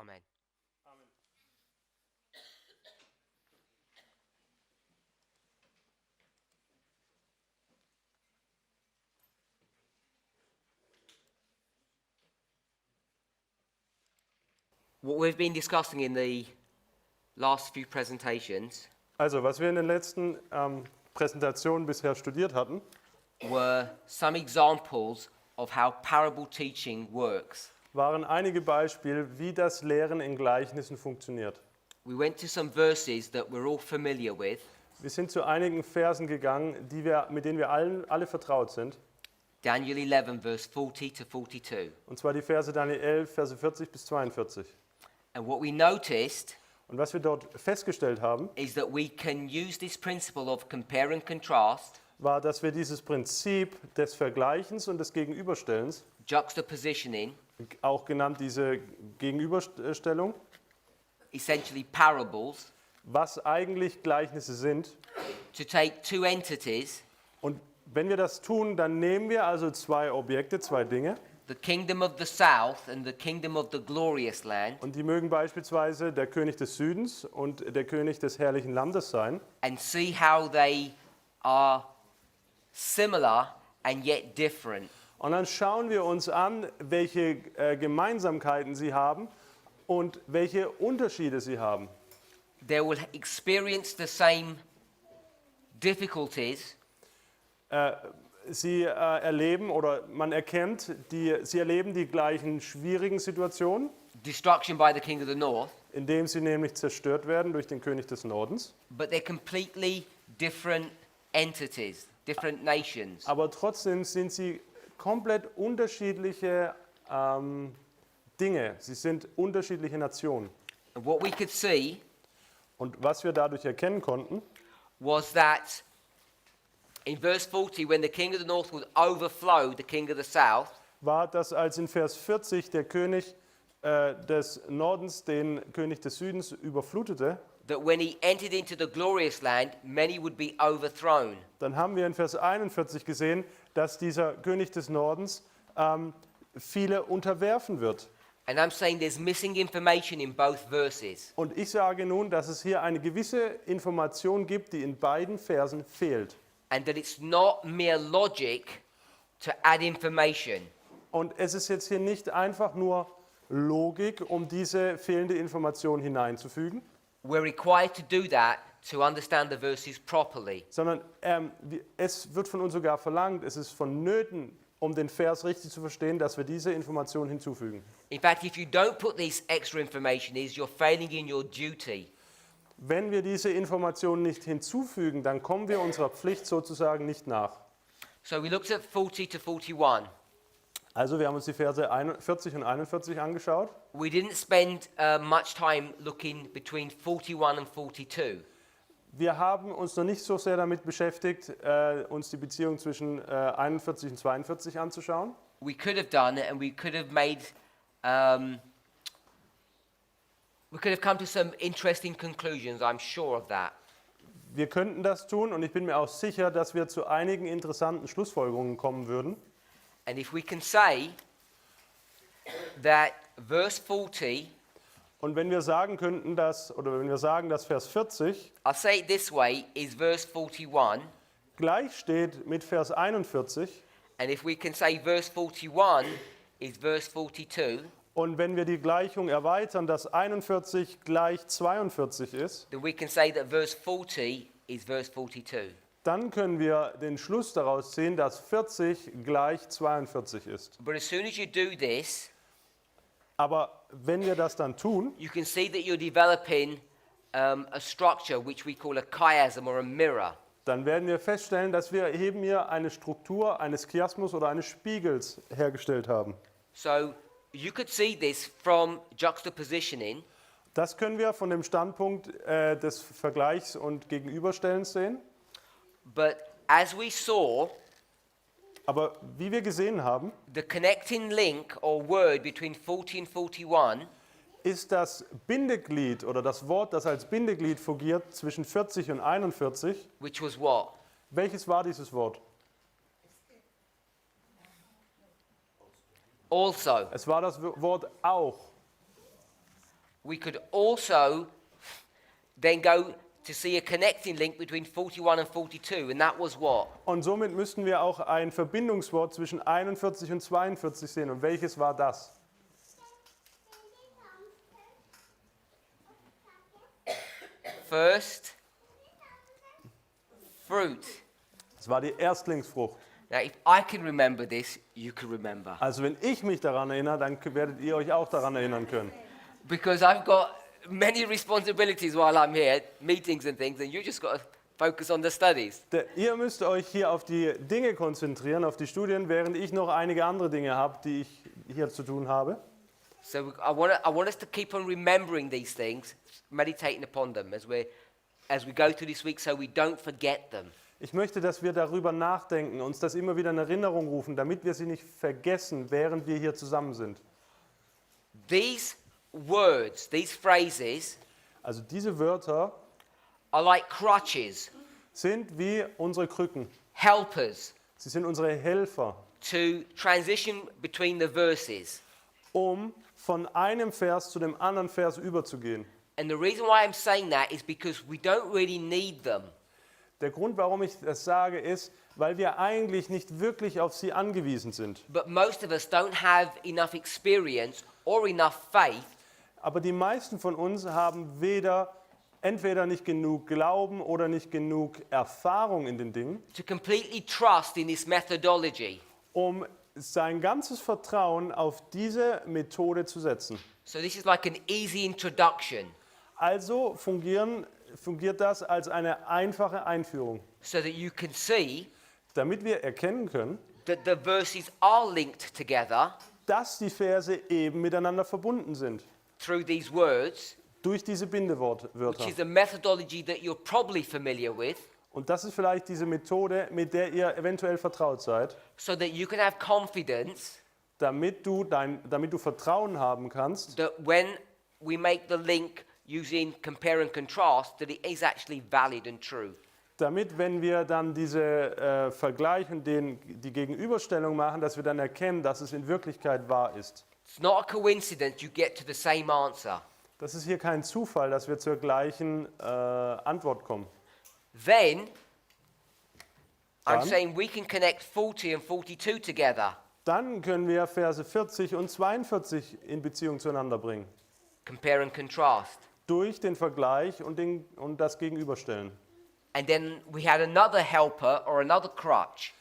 Amen. Amen. What we've been discussing in the last few presentations Also, was wir in den letzten Präsentationen bisher studiert hatten, were some examples of how parable teaching works. waren einige Beispiele, wie das Lehren in Gleichnissen funktioniert. We went to some verses that we're all familiar with. Wir sind zu einigen Versen gegangen, mit denen wir alle vertraut sind. Daniel 11, verse 40 to 42. Und zwar die Verse Daniel 11, Verse 40 bis 42. And what we noticed Und was wir dort festgestellt haben, is that we can use this principle of compare and contrast, war, dass wir dieses Prinzip des Vergleichens und des Gegenüberstellens, juxtapositioning, auch genannt diese Gegenüberstellung, essentially parables, was eigentlich Gleichnisse sind. to take two entities, Und wenn wir das tun, dann nehmen wir also zwei Objekte, zwei Dinge. the kingdom of the south and the kingdom of the glorious land, Und die mögen beispielsweise der König des Südens und der König des herrlichen Landes sein. and see how they are similar and yet different. Und dann schauen wir uns an, welche Gemeinsamkeiten sie haben und welche Unterschiede sie haben. They will experience the same difficulties, Sie erleben oder man erkennt, sie erleben die gleichen schwierigen Situationen, destruction by the king of the north, indem sie nämlich zerstört werden durch den König des Nordens. but they're completely different entities, different nations. Aber trotzdem sind sie komplett unterschiedliche Dinge. Sie sind unterschiedliche Nationen. And what we could see Und was wir dadurch erkennen konnten, was that in verse 40, when the king of the north would overflow the king of the south, war, dass als in Vers 40 der König des Nordens den König des Südens überflutete, that when he entered into the glorious land, many would be overthrown. dann haben wir in Vers 41 gesehen, dass dieser König des Nordens viele unterwerfen wird. And I'm saying there's missing information in both verses. Und ich sage nun, dass es hier eine gewisse Information gibt, die in beiden Versen fehlt. And that it's not mere logic to add information. Und es ist jetzt hier nicht einfach nur Logik, um diese fehlende Information hineinzufügen, We're required to do that to understand the verses properly. sondern es wird von uns sogar verlangt, es ist vonnöten, um den Vers richtig zu verstehen, dass wir diese Information hinzufügen. In fact, if you don't put this extra information in, you're failing in your duty. Wenn wir diese Information nicht hinzufügen, dann kommen wir unserer Pflicht sozusagen nicht nach. So we looked at 40 to 41. Also wir haben uns die Verse 40 und 41 angeschaut. We didn't spend much time looking between 41 and 42. Wir haben uns noch nicht so sehr damit beschäftigt, uns die Beziehung zwischen 41 und 42 anzuschauen. We could have done it, and we could have made, we could have come to some interesting conclusions. I'm sure of that. Wir könnten das tun und ich bin mir auch sicher, dass wir zu einigen interessanten Schlussfolgerungen kommen würden. And if we can say that verse 40, Und wenn wir sagen könnten, dass Vers 40 I'll say it this way, is verse 41. gleich steht mit Vers 41 And if we can say verse 41 is verse 42, und wenn wir die Gleichung erweitern, dass 41 gleich 42 ist, then we can say that verse 40 is verse 42. dann können wir den Schluss daraus ziehen, dass 40 gleich 42 ist. But as soon as you do this, Aber wenn wir das dann tun, you can see that you're developing a structure which we call a chiasm or a mirror. dann werden wir feststellen, dass wir eben hier eine Struktur eines Chiasmus oder eines Spiegels hergestellt haben. So you could see this from juxtapositioning, Das können wir von dem Standpunkt des Vergleichs und Gegenüberstellens sehen. but as we saw, Aber wie wir gesehen haben, the connecting link or word between 40 and 41 ist das Bindeglied oder das Wort, das als Bindeglied fungiert zwischen 40 und 41. which was what? Welches war dieses Wort? Also. Es war das Wort auch. we could also then go to see a connecting link between 41 and 42, and that was what? Und somit müssten wir auch ein Verbindungswort zwischen 41 und 42 sehen. Und welches war das? First fruit. Das war die Erstlingsfrucht. Now, if I can remember this, you can remember. Also wenn ich mich daran erinnere, dann werdet ihr euch auch daran erinnern können. Because I've got many responsibilities while I'm here, meetings and things, and you just got to focus on the studies. Ihr müsst euch hier auf die Dinge konzentrieren, auf die Studien, während ich noch einige andere Dinge habe, die ich hier zu tun habe. So I want us to keep on remembering these things, meditating upon them as we go through this week, so we don't forget them. Ich möchte, dass wir darüber nachdenken, uns das immer wieder in Erinnerung rufen, damit wir sie nicht vergessen, während wir hier zusammen sind. These words, these phrases, Also diese Wörter are like crutches, sind wie unsere Krücken. helpers Sie sind unsere Helfer, to transition between the verses. um von einem Vers zu dem anderen Vers überzugehen. And the reason why I'm saying that is because we don't really need them. Der Grund, warum ich das sage, ist, weil wir eigentlich nicht wirklich auf sie angewiesen sind. But most of us don't have enough experience or enough faith Aber die meisten von uns haben entweder nicht genug Glauben oder nicht genug Erfahrung in den Dingen, to completely trust in this methodology. um sein ganzes Vertrauen auf diese Methode zu setzen. So this is like an easy introduction, Also fungiert das als eine einfache Einführung, so that you can see damit wir erkennen können, that the verses are linked together dass die Verse eben miteinander verbunden sind through these words, durch diese which Bindewörter. is a methodology that you're probably familiar with, Und das ist vielleicht diese Methode, mit der ihr eventuell vertraut seid, so that you can have confidence damit du Vertrauen haben kannst, that when we make the link using compare and contrast, that it is actually valid and true. damit, wenn wir dann diese Vergleich und die Gegenüberstellung machen, dass wir dann erkennen, dass es in Wirklichkeit wahr ist. It's not a coincidence you get to the same answer. Das ist hier kein Zufall, dass wir zur gleichen Antwort kommen. Then, I'm Dann? saying we can connect 40 and 42 together. Dann können wir Verse 40 und 42 in Beziehung zueinander bringen. Compare and contrast. Durch den Vergleich und das Gegenüberstellen. And then we had another helper or another crutch.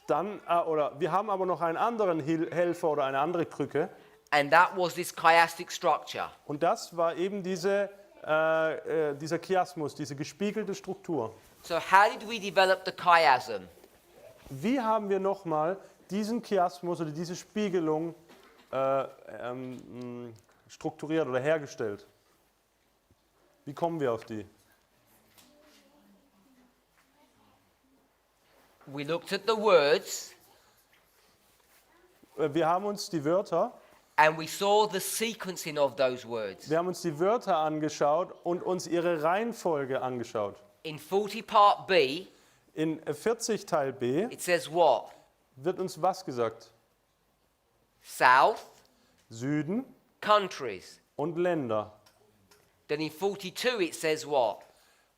Wir haben aber noch einen anderen Helfer oder eine andere Krücke. And that was this chiastic structure. Und das war eben dieser Chiasmus, diese gespiegelte Struktur. So how did we develop the chiasm? Wie haben wir nochmal diesen Chiasmus oder diese Spiegelung strukturiert oder hergestellt? Wie kommen wir auf die? We looked at the words Wir haben uns die Wörter, and we saw the sequencing of those words. wir haben uns die Wörter angeschaut und uns ihre Reihenfolge angeschaut. In 40 part B, In 40 Teil B it says what? wird uns was gesagt? South, Süden countries. und Länder. Then in 42 it says what?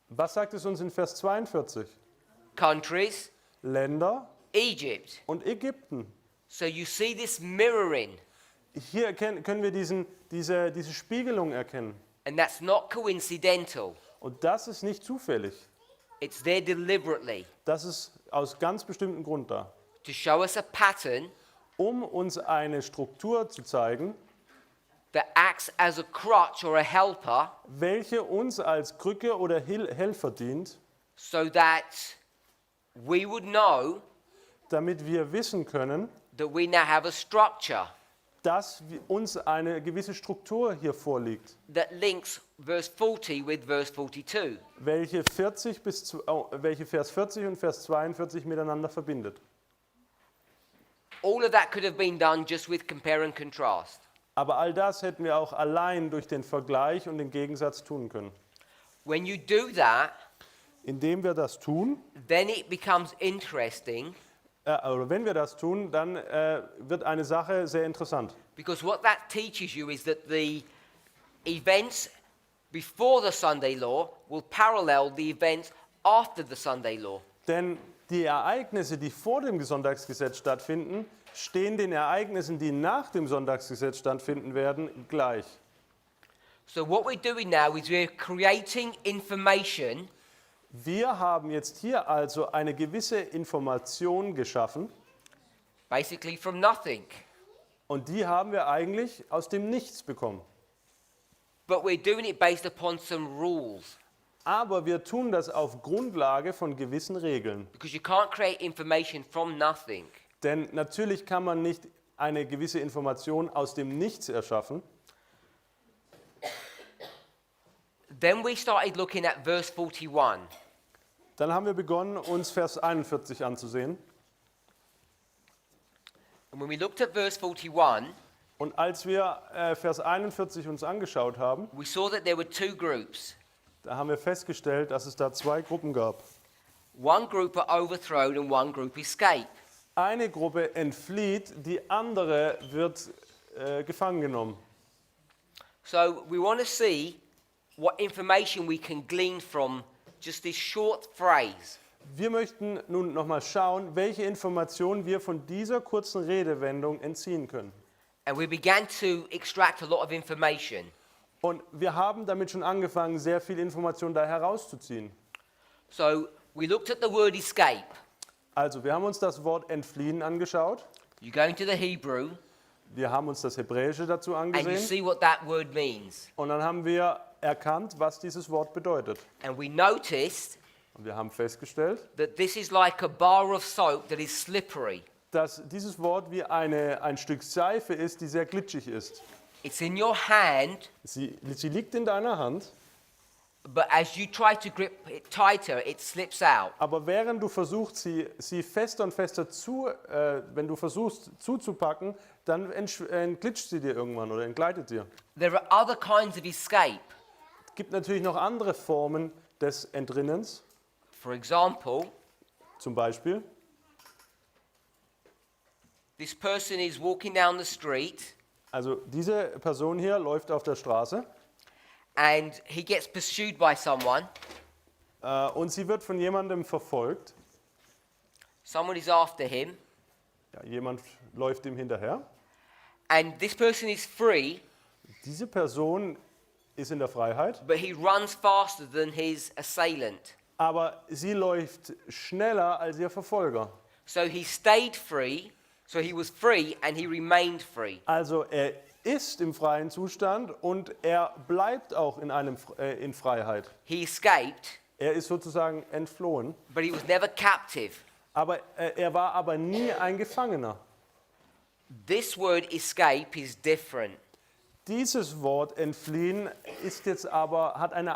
Was sagt es uns in Vers 42? Countries, Länder Egypt. und Ägypten. So you see this mirroring, Hier können wir diese Spiegelung erkennen. and that's not coincidental. Und das ist nicht zufällig. It's there deliberately Das ist aus ganz bestimmten Grund da. to show us a pattern Um uns eine Struktur zu zeigen, that acts as a crutch or a helper, welche uns als Krücke oder Helfer dient, so that we would know damit wir wissen können, that we now have a structure dass uns eine gewisse Struktur hier vorliegt, that links verse 40 with verse 42. welche Vers 40 und Vers 42 miteinander verbindet. All of that could have been done just with compare and contrast. Aber all das hätten wir auch allein durch den Vergleich und den Gegensatz tun können. When you do that, Indem wir das tun, then it becomes interesting, oder wenn wir das tun, dann wird eine Sache sehr interessant. because what that teaches you is that events before the Sunday law will parallel the events after the Sunday law. Denn die Ereignisse, die vor dem Sonntagsgesetz stattfinden, stehen den Ereignissen, die nach dem Sonntagsgesetz stattfinden werden, gleich. So what we're doing now is we're creating information Wir haben jetzt hier also eine gewisse Information geschaffen basically from nothing. und die haben wir eigentlich aus dem Nichts bekommen. But we're doing it based upon some rules. Aber wir tun das auf Grundlage von gewissen Regeln. Because you can't create information from nothing. Denn natürlich kann man nicht eine gewisse Information aus dem Nichts erschaffen. Then we started looking at verse 41. Dann haben wir begonnen, uns Vers 41 anzusehen. And when we looked at verse 41, Und als wir Vers 41 uns angeschaut haben, we saw that there were two groups. da haben wir festgestellt, dass es da zwei Gruppen gab. One group are overthrown and one group escape. Eine Gruppe entflieht, die andere wird gefangen genommen. So we want to see what information we can glean from just this short phrase. Wir möchten nun nochmal schauen, welche Informationen wir von dieser kurzen Redewendung entziehen können. And we began to extract a lot of information. Und wir haben damit schon angefangen, sehr viel Information da herauszuziehen. So we looked at the word escape. Also, wir haben uns das Wort entfliehen angeschaut. You go into the Hebrew Wir haben uns das Hebräische dazu and you angesehen. see what that word means. Und dann haben wir erkannt, was dieses Wort bedeutet. And we noticed Und wir haben festgestellt, that this is like a bar of soap that is slippery. dass dieses Wort wie ein Stück Seife ist, die sehr glitschig ist. It's in your hand, Sie liegt in deiner Hand, but as you try to grip it tighter, it slips out. aber während du versuchst, sie fester und fester wenn du versuchst zuzupacken, dann entglitscht sie dir irgendwann oder entgleitet dir. There are other kinds of escape. Es gibt natürlich noch andere Formen des Entrinnens, For example, zum Beispiel, this person is walking down the street also diese Person hier läuft auf der Straße and he gets pursued by someone. und sie wird von jemandem verfolgt. Someone is after him, Ja, jemand läuft ihm hinterher. and this person is free, Diese Person ist in der Freiheit, but he runs faster than his assailant. aber sie läuft schneller als ihr Verfolger. So he stayed free, so he was free and he remained free. Also er ist im freien Zustand und er bleibt auch in Freiheit. He escaped, Er ist sozusagen entflohen, but he was never captive. aber er war aber nie ein Gefangener. This word escape is different. Dieses Wort entfliehen ist jetzt aber, hat einen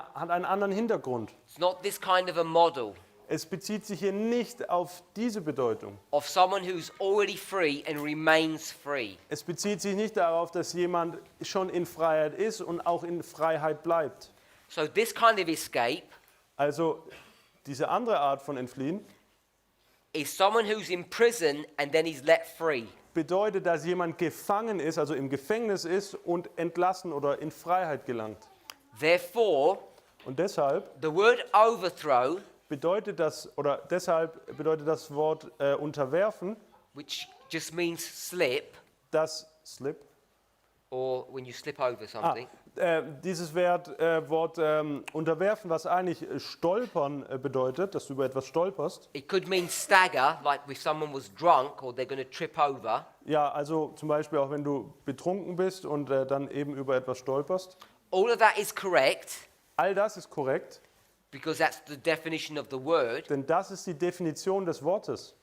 anderen Hintergrund. It's not this kind of a model Es bezieht sich hier nicht auf diese Bedeutung. of someone who's already free and remains free. Es bezieht sich nicht darauf, dass jemand schon in Freiheit ist und auch in Freiheit bleibt. So this kind of escape Also diese andere Art von Entfliehen is someone who's in prison and then he's let free. bedeutet, dass jemand gefangen ist, also im Gefängnis ist und entlassen oder in Freiheit gelangt. Therefore, Und deshalb the word overthrow, bedeutet das Wort unterwerfen, which just means slip, das Slip. or when you slip over something, Dieses Wort unterwerfen, was eigentlich stolpern bedeutet, dass du über etwas stolperst. it could mean stagger, like if someone was drunk or they're going to trip over. Ja, also zum Beispiel auch wenn du betrunken bist und dann eben über etwas stolperst. All of that is correct All das ist korrekt, because that's the definition of the word. denn das ist die Definition des Wortes.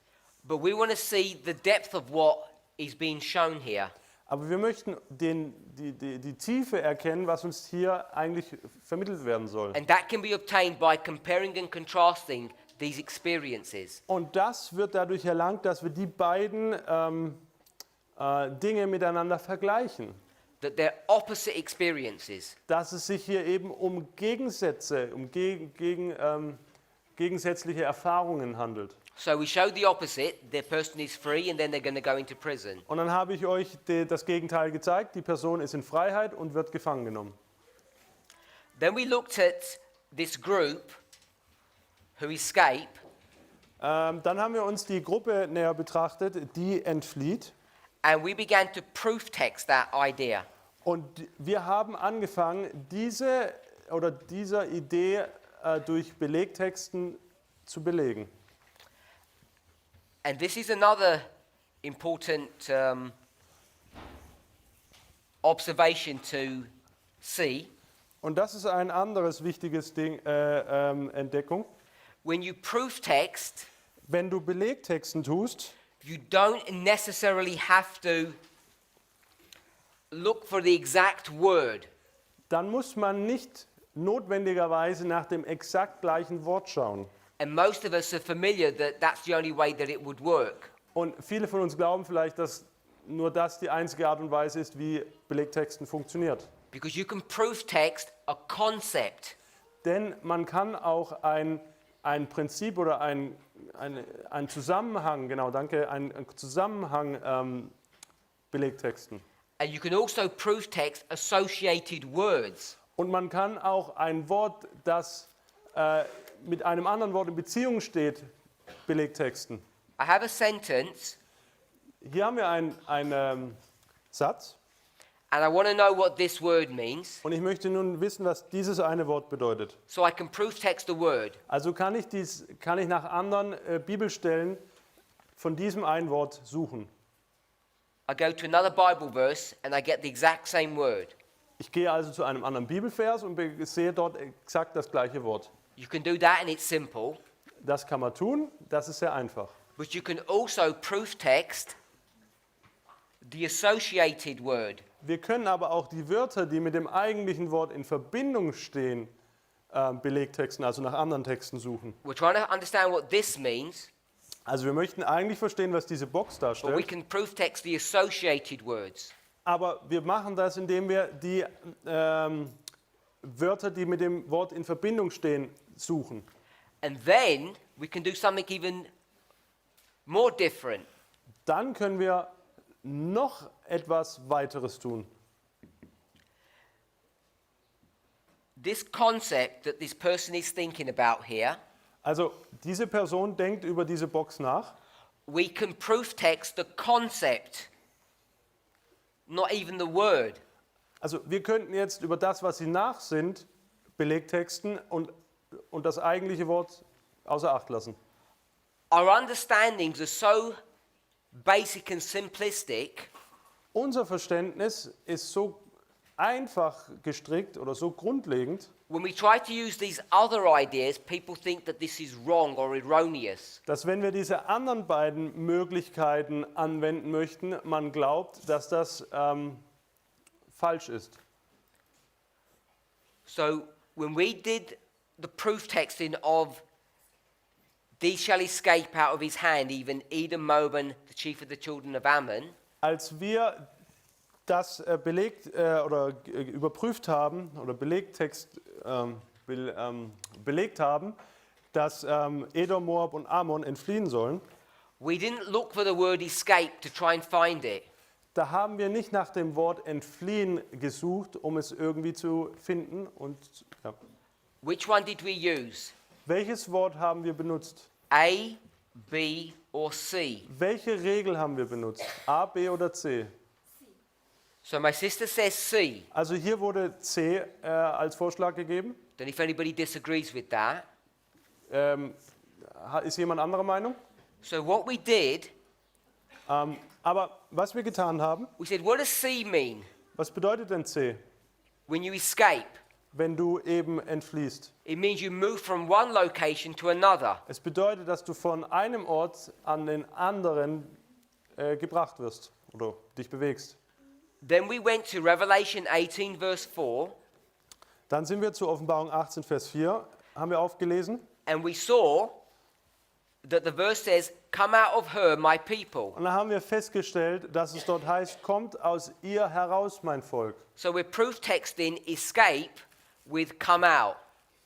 But we want to see the depth of what is being shown here. Aber wir möchten die Tiefe erkennen, was uns hier eigentlich vermittelt werden soll. And that can be obtained by comparing and contrasting these experiences. Und das wird dadurch erlangt, dass wir die beiden Dinge miteinander vergleichen. That they're opposite experiences. Dass es sich hier eben um Gegensätze, gegensätzliche Erfahrungen handelt. So we show the opposite, the person is free and then they're going to go into prison. Und dann habe ich euch das Gegenteil gezeigt, die Person ist in Freiheit und wird gefangen genommen. Then we looked at this group who escape. Dann haben wir uns die Gruppe näher betrachtet, die entflieht. And we began to proof text that idea. Und wir haben angefangen, dieser Idee durch Belegtexten zu belegen. And this is another important observation to see. Und das ist ein anderes wichtiges Entdeckung. When you proof text, Wenn du Belegtexten tust, you don't necessarily have to look for the exact word. dann muss man nicht notwendigerweise nach dem exakt gleichen Wort schauen. And most of us are familiar that that's the only way that it would work. Und viele von uns glauben vielleicht, dass nur das die einzige Art und Weise ist, wie Belegtexten funktioniert. Because you can proof text a concept. Denn man kann auch ein Prinzip oder ein Zusammenhang, genau, danke, ein Zusammenhang Belegtexten. And you can also proof text associated words. Und man kann auch ein Wort, das mit einem anderen Wort in Beziehung steht, Belegtexten. I have a sentence, Hier haben wir einen Satz and I want to know what this word means, und ich möchte nun wissen, was dieses eine Wort bedeutet. so I can proof text the word. Also kann ich nach anderen Bibelstellen von diesem einen Wort suchen. I go to another Bible verse and I get the exact same word. Ich gehe also zu einem anderen Bibelvers und sehe dort exakt das gleiche Wort. You can do that and it's simple, Das kann man tun, das ist sehr einfach. but you can also proof text the associated word. Wir können aber auch die Wörter, die mit dem eigentlichen Wort in Verbindung stehen, Belegtexten, also nach anderen Texten suchen. We're trying to understand what this means, Also wir möchten eigentlich verstehen, was diese Box but we darstellt, can proof text the associated words. aber wir machen das, indem wir die Wörter, die mit dem Wort in Verbindung stehen, suchen. And then we can do something even more different. Dann können wir noch etwas weiteres tun. This concept that this person is thinking about here, Also diese Person denkt über diese Box nach. we can proof text the concept, not even the word. Also wir könnten jetzt über das, was sie nachsinnt, Belegtexten und das eigentliche Wort außer Acht lassen. Our understandings are so basic and simplistic Unser Verständnis ist so einfach gestrickt oder so grundlegend, when we try to use these other ideas, people think that this is wrong or erroneous. dass wenn wir diese anderen beiden Möglichkeiten anwenden möchten, man glaubt, dass das falsch ist. So when we did the proof texting of these shall escape out of his hand, even Edom, Moab, and the chief of the children of Ammon, Als wir das überprüft haben oder belegt haben, dass Edom, Moab und Ammon entfliehen sollen, we didn't look for the word escape to try and find it. da haben wir nicht nach dem Wort entfliehen gesucht, um es irgendwie zu finden. Und ja. Which one did we use? Welches Wort haben wir benutzt? A, B, or C? Welche Regel haben wir benutzt? A, B oder C? So my sister says C. Also hier wurde C als Vorschlag gegeben. Don't know if anybody disagrees with that. Ist jemand anderer Meinung? So what we did, Aber was wir getan haben, we said, what does C mean? was bedeutet denn C, When you escape, wenn du eben entfliehst? it means you move from one location to another. Es bedeutet, dass du von einem Ort an den anderen gebracht wirst oder dich bewegst. Then we went to Revelation 18, verse 4, Dann sind wir zur Offenbarung 18, Vers 4, haben wir aufgelesen. and we saw that the verse says, come out of her, my people. Und dann haben wir festgestellt, dass es dort heißt, kommt aus ihr heraus, mein Volk. So we're proof texting escape with come out.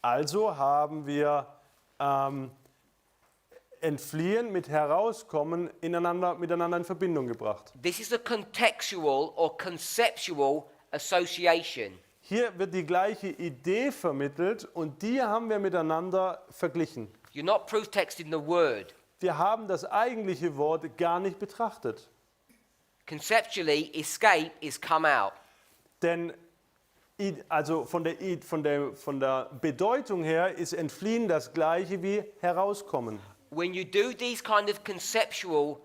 Also haben wir entfliehen mit herauskommen miteinander in Verbindung gebracht. This is a contextual or conceptual association. Hier wird die gleiche Idee vermittelt und die haben wir miteinander verglichen. You're not proof texting the word. Wir haben das eigentliche Wort gar nicht betrachtet. Conceptually, escape is come out. Denn also von der Bedeutung her ist entfliehen das gleiche wie herauskommen. When you do these kind of conceptual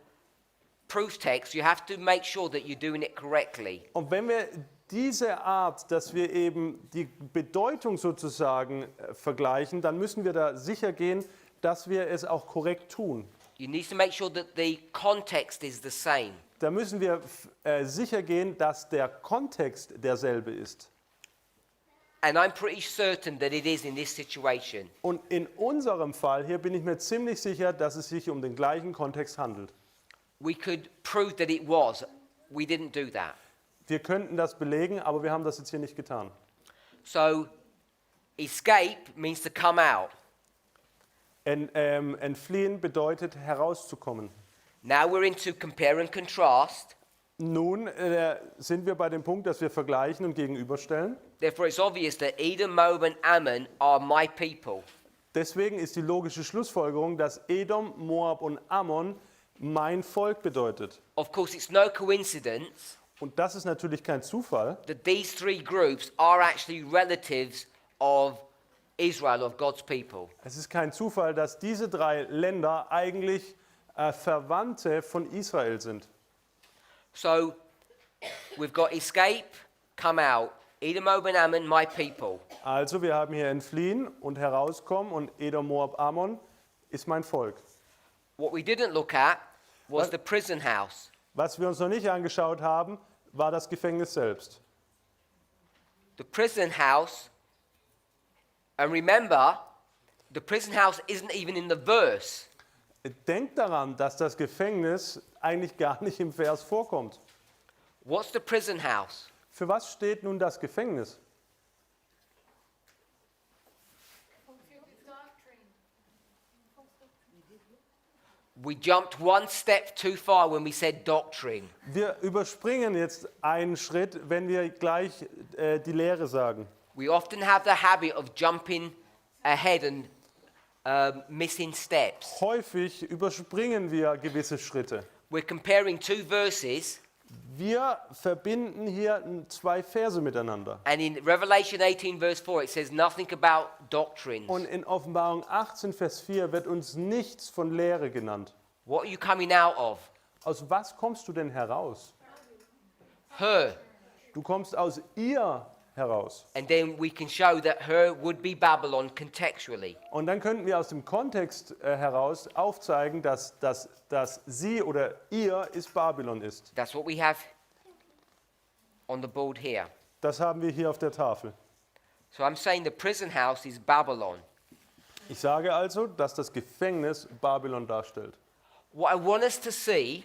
proof texts, you have to make sure that you're doing it correctly. Und wenn wir diese Art, dass wir eben die Bedeutung sozusagen vergleichen, dann müssen wir da sicher gehen, dass wir es auch korrekt tun. You need to make sure that the context is the same. Da müssen wir sicher gehen, dass der Kontext derselbe ist. And I'm pretty certain that it is in this situation. Und in unserem Fall hier bin ich mir ziemlich sicher, dass es sich um den gleichen Kontext handelt. We could prove that it was. We didn't do that. Wir könnten das belegen, aber wir haben das jetzt hier nicht getan. So, escape means to come out. Entfliehen bedeutet herauszukommen. Now we're into compare and contrast. Nun sind wir bei dem Punkt, dass wir vergleichen und gegenüberstellen. Therefore, it's obvious that Edom, Moab, and Ammon are my people. Deswegen ist die logische Schlussfolgerung, dass Edom, Moab und Ammon mein Volk bedeutet. Of course, it's no coincidence Und das ist natürlich kein Zufall, that these three groups are actually relatives of Israel, of God's people. es ist kein Zufall, dass diese drei Länder eigentlich Verwandte von Israel sind. So, we've got escape, come out. Edom, Moab, and Ammon, my people. Also wir haben hier entfliehen und herauskommen und Edom, Moab, Ammon ist mein Volk. What we didn't look at was What? the prison house. Was wir uns noch nicht angeschaut haben, war das Gefängnis selbst. The prison house, and remember, the prison house isn't even in the verse. Denkt daran, dass das Gefängnis eigentlich gar nicht im Vers vorkommt. What's the prison house? Für was steht nun das Gefängnis? We jumped one step too far when we said doctrine. Wir überspringen jetzt einen Schritt, wenn wir gleich die Lehre sagen. We often have the habit of jumping ahead and missing steps. Häufig überspringen wir gewisse Schritte. We're comparing two verses, Wir verbinden hier zwei Verse miteinander. and in Revelation 18, verse 4, it says nothing about doctrines. Und in Offenbarung 18, Vers 4 wird uns nichts von Lehre genannt. What are you coming out of? Aus was kommst du denn heraus? Her. Du kommst aus ihr heraus. And then we can show that her would be Babylon contextually. Und dann könnten wir aus dem Kontext heraus aufzeigen, dass sie oder ihr ist Babylon ist. That's what we have on the board here. Das haben wir hier auf der Tafel. So I'm saying the prison house is Babylon. Ich sage also, dass das Gefängnis Babylon darstellt. What I want us to see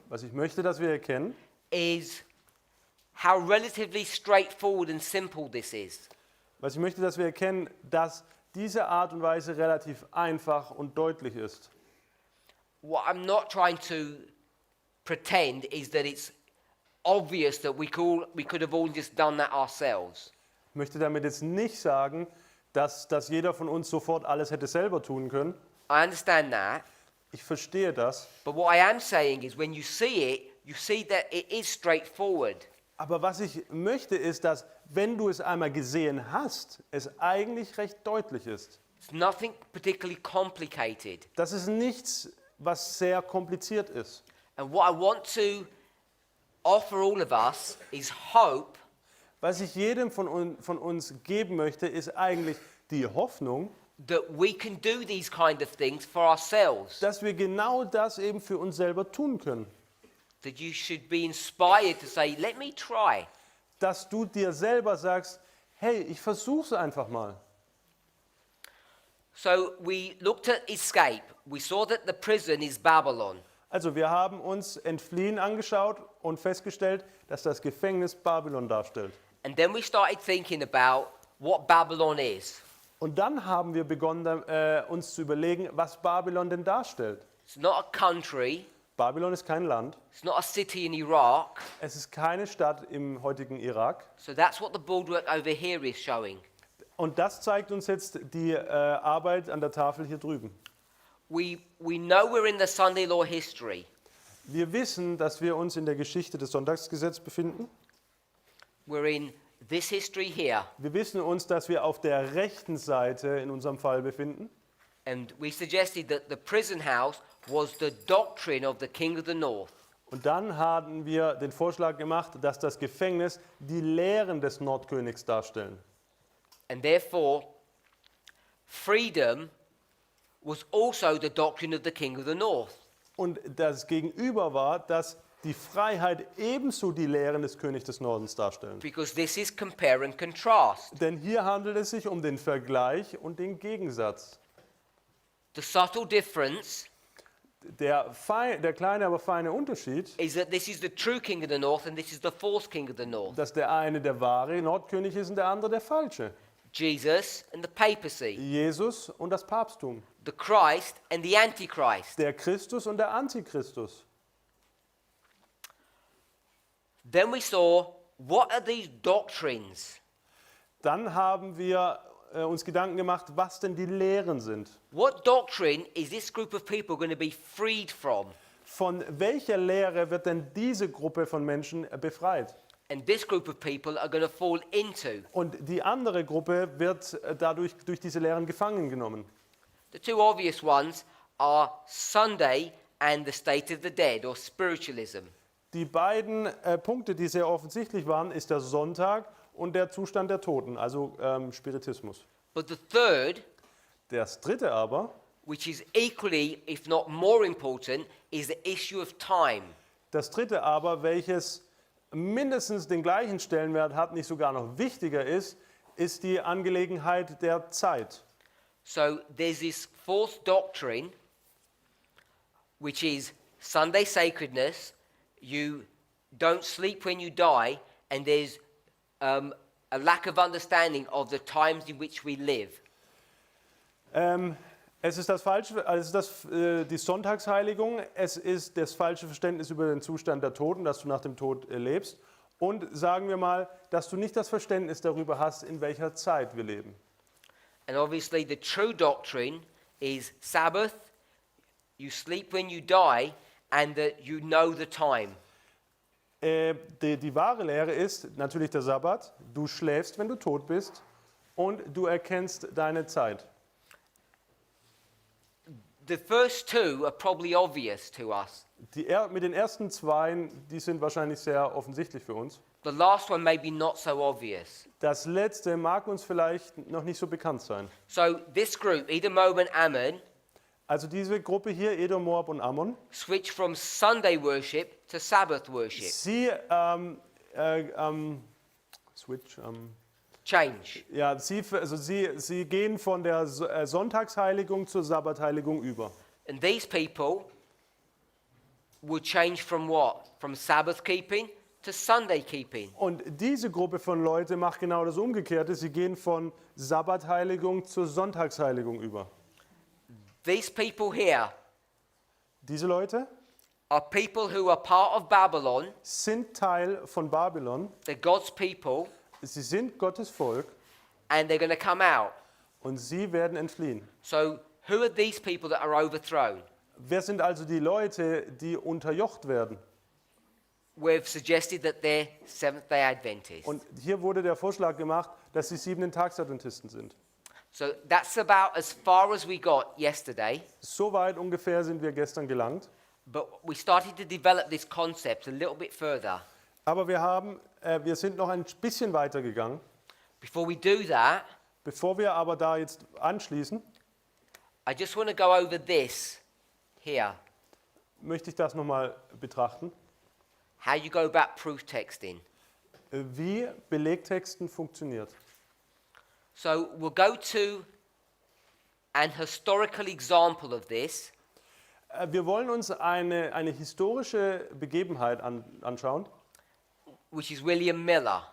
Was ich möchte, dass wir erkennen, is how relatively straightforward and simple this is. was ich möchte, dass wir erkennen, dass diese Art und Weise relativ einfach und deutlich ist. What I'm not trying to pretend is that it's obvious that we could have all just done that ourselves. Ich möchte damit jetzt nicht sagen, dass jeder von uns sofort alles hätte selber tun können. I understand that. Ich verstehe das. But what I am saying is when you see that it is straightforward. Aber was ich möchte, ist, dass, wenn du es einmal gesehen hast, es eigentlich recht deutlich ist. It's nothing particularly complicated. Das ist nichts, was sehr kompliziert ist. And what I want to offer all of us is hope Was ich jedem von uns geben möchte, ist eigentlich die Hoffnung, that we can do these kind of things for ourselves. dass wir genau das eben für uns selber tun können. That you should be inspired to say, let me try. Dass du dir selber sagst, hey, ich versuch's einfach mal. So we looked at escape. We saw that the prison is Babylon. Also wir haben uns Entfliehen angeschaut und festgestellt, dass das Gefängnis Babylon darstellt. And then we started thinking about what Babylon is. Und dann haben wir begonnen, uns zu überlegen, was Babylon denn darstellt. It's not a country. Babylon ist kein Land, It's not a city in Iraq. es ist keine Stadt im heutigen Irak. So that's what the boardwork over here is showing. Und das zeigt uns jetzt die Arbeit an der Tafel hier drüben. We know we're in the Sunday law history. Wir wissen, dass wir uns in der Geschichte des Sonntagsgesetzes befinden. We're in this history here. Wir wissen uns, dass wir auf der rechten Seite in unserem Fall befinden. And we suggested that the prison house was the doctrine of the king of the north. Und dann haben wir den Vorschlag gemacht, dass das Gefängnis die Lehren des Nordkönigs darstellen. And therefore, freedom was also the doctrine of the king of the north. Und das Gegenüber war, dass die Freiheit ebenso die Lehren des Königs des Nordens darstellen. Because this is compare and contrast. Denn hier handelt es sich um den Vergleich und den Gegensatz. The subtle difference Der kleine, aber feine Unterschied, is that this is the true king of the north and this is the false king of the north. dass der eine der wahre Nordkönig ist und der andere der falsche. Jesus and the papacy. Jesus und das Papsttum. The Christ and the Antichrist. Der Christus und der Antichristus. Then we saw, what are these doctrines? Dann haben wir uns Gedanken gemacht, was denn die Lehren sind. What doctrine is this group of people going to be freed from? Von welcher Lehre wird denn diese Gruppe von Menschen befreit? And this group of people are going to fall into. Und die andere Gruppe wird dadurch durch diese Lehren gefangen genommen. The two obvious ones are Sunday and the state of the dead, or spiritualism. Die beiden Punkte, die sehr offensichtlich waren, ist der Sonntag und der Zustand der Toten, also Spiritismus. But the third, Das dritte aber, which is equally, if not more important, is the issue of time. das dritte aber, welches mindestens den gleichen Stellenwert hat, nicht sogar noch wichtiger ist, ist die Angelegenheit der Zeit. So there's this fourth doctrine, which is Sunday sacredness. You don't sleep when you die, and there's a lack of understanding of the times in which we live. Es ist die Sonntagsheiligung, es ist das falsche Verständnis über den Zustand der Toten, dass du nach dem Tod lebst, und sagen wir mal, dass du nicht das Verständnis darüber hast, in welcher Zeit wir leben. And obviously the true doctrine is Sabbath, you sleep when you die, and that you know the time. Die wahre Lehre ist natürlich der Sabbat, du schläfst, wenn du tot bist, und du erkennst deine Zeit. The first two are probably obvious to us. Mit den ersten zwei, die sind wahrscheinlich sehr offensichtlich für uns. The last one maybe not so obvious. Das letzte mag uns vielleicht noch nicht so bekannt sein. So this group, Edom, Moab and Ammon, Also diese Gruppe hier, Edom, Moab und Ammon, switch from Sunday worship to Sabbath worship. sie Change. ja, sie gehen von der Sonntagsheiligung zur Sabbatheiligung über. And these people would change from what? From Sabbath keeping to Sunday keeping. Und diese Gruppe von Leuten macht genau das Umgekehrte. Sie gehen von Sabbatheiligung zur Sonntagsheiligung über. These people here Diese Leute are people who are part of Babylon. sind Teil von Babylon. They're God's people, Sie sind Gottes Volk and they're going to come out. und sie werden entfliehen. So who are these people that are overthrown? Wer sind also die Leute, die unterjocht werden? We've suggested that they're Seventh-day Adventists. Und hier wurde der Vorschlag gemacht, dass sie 7-Tags-Adventisten sind. So that's about as far as we got yesterday. So weit ungefähr sind wir gestern gelangt. But we started to develop this concept a little bit further. Aber wir sind noch ein bisschen weiter gegangen. Before we do that, Bevor wir aber da jetzt anschließen, I just want to go over this here. möchte ich das nochmal betrachten, How you go about proof texting. wie Belegtexten funktioniert. So we'll go to an historical example of this. Wir wollen uns eine historische Begebenheit anschauen, Which is William Miller.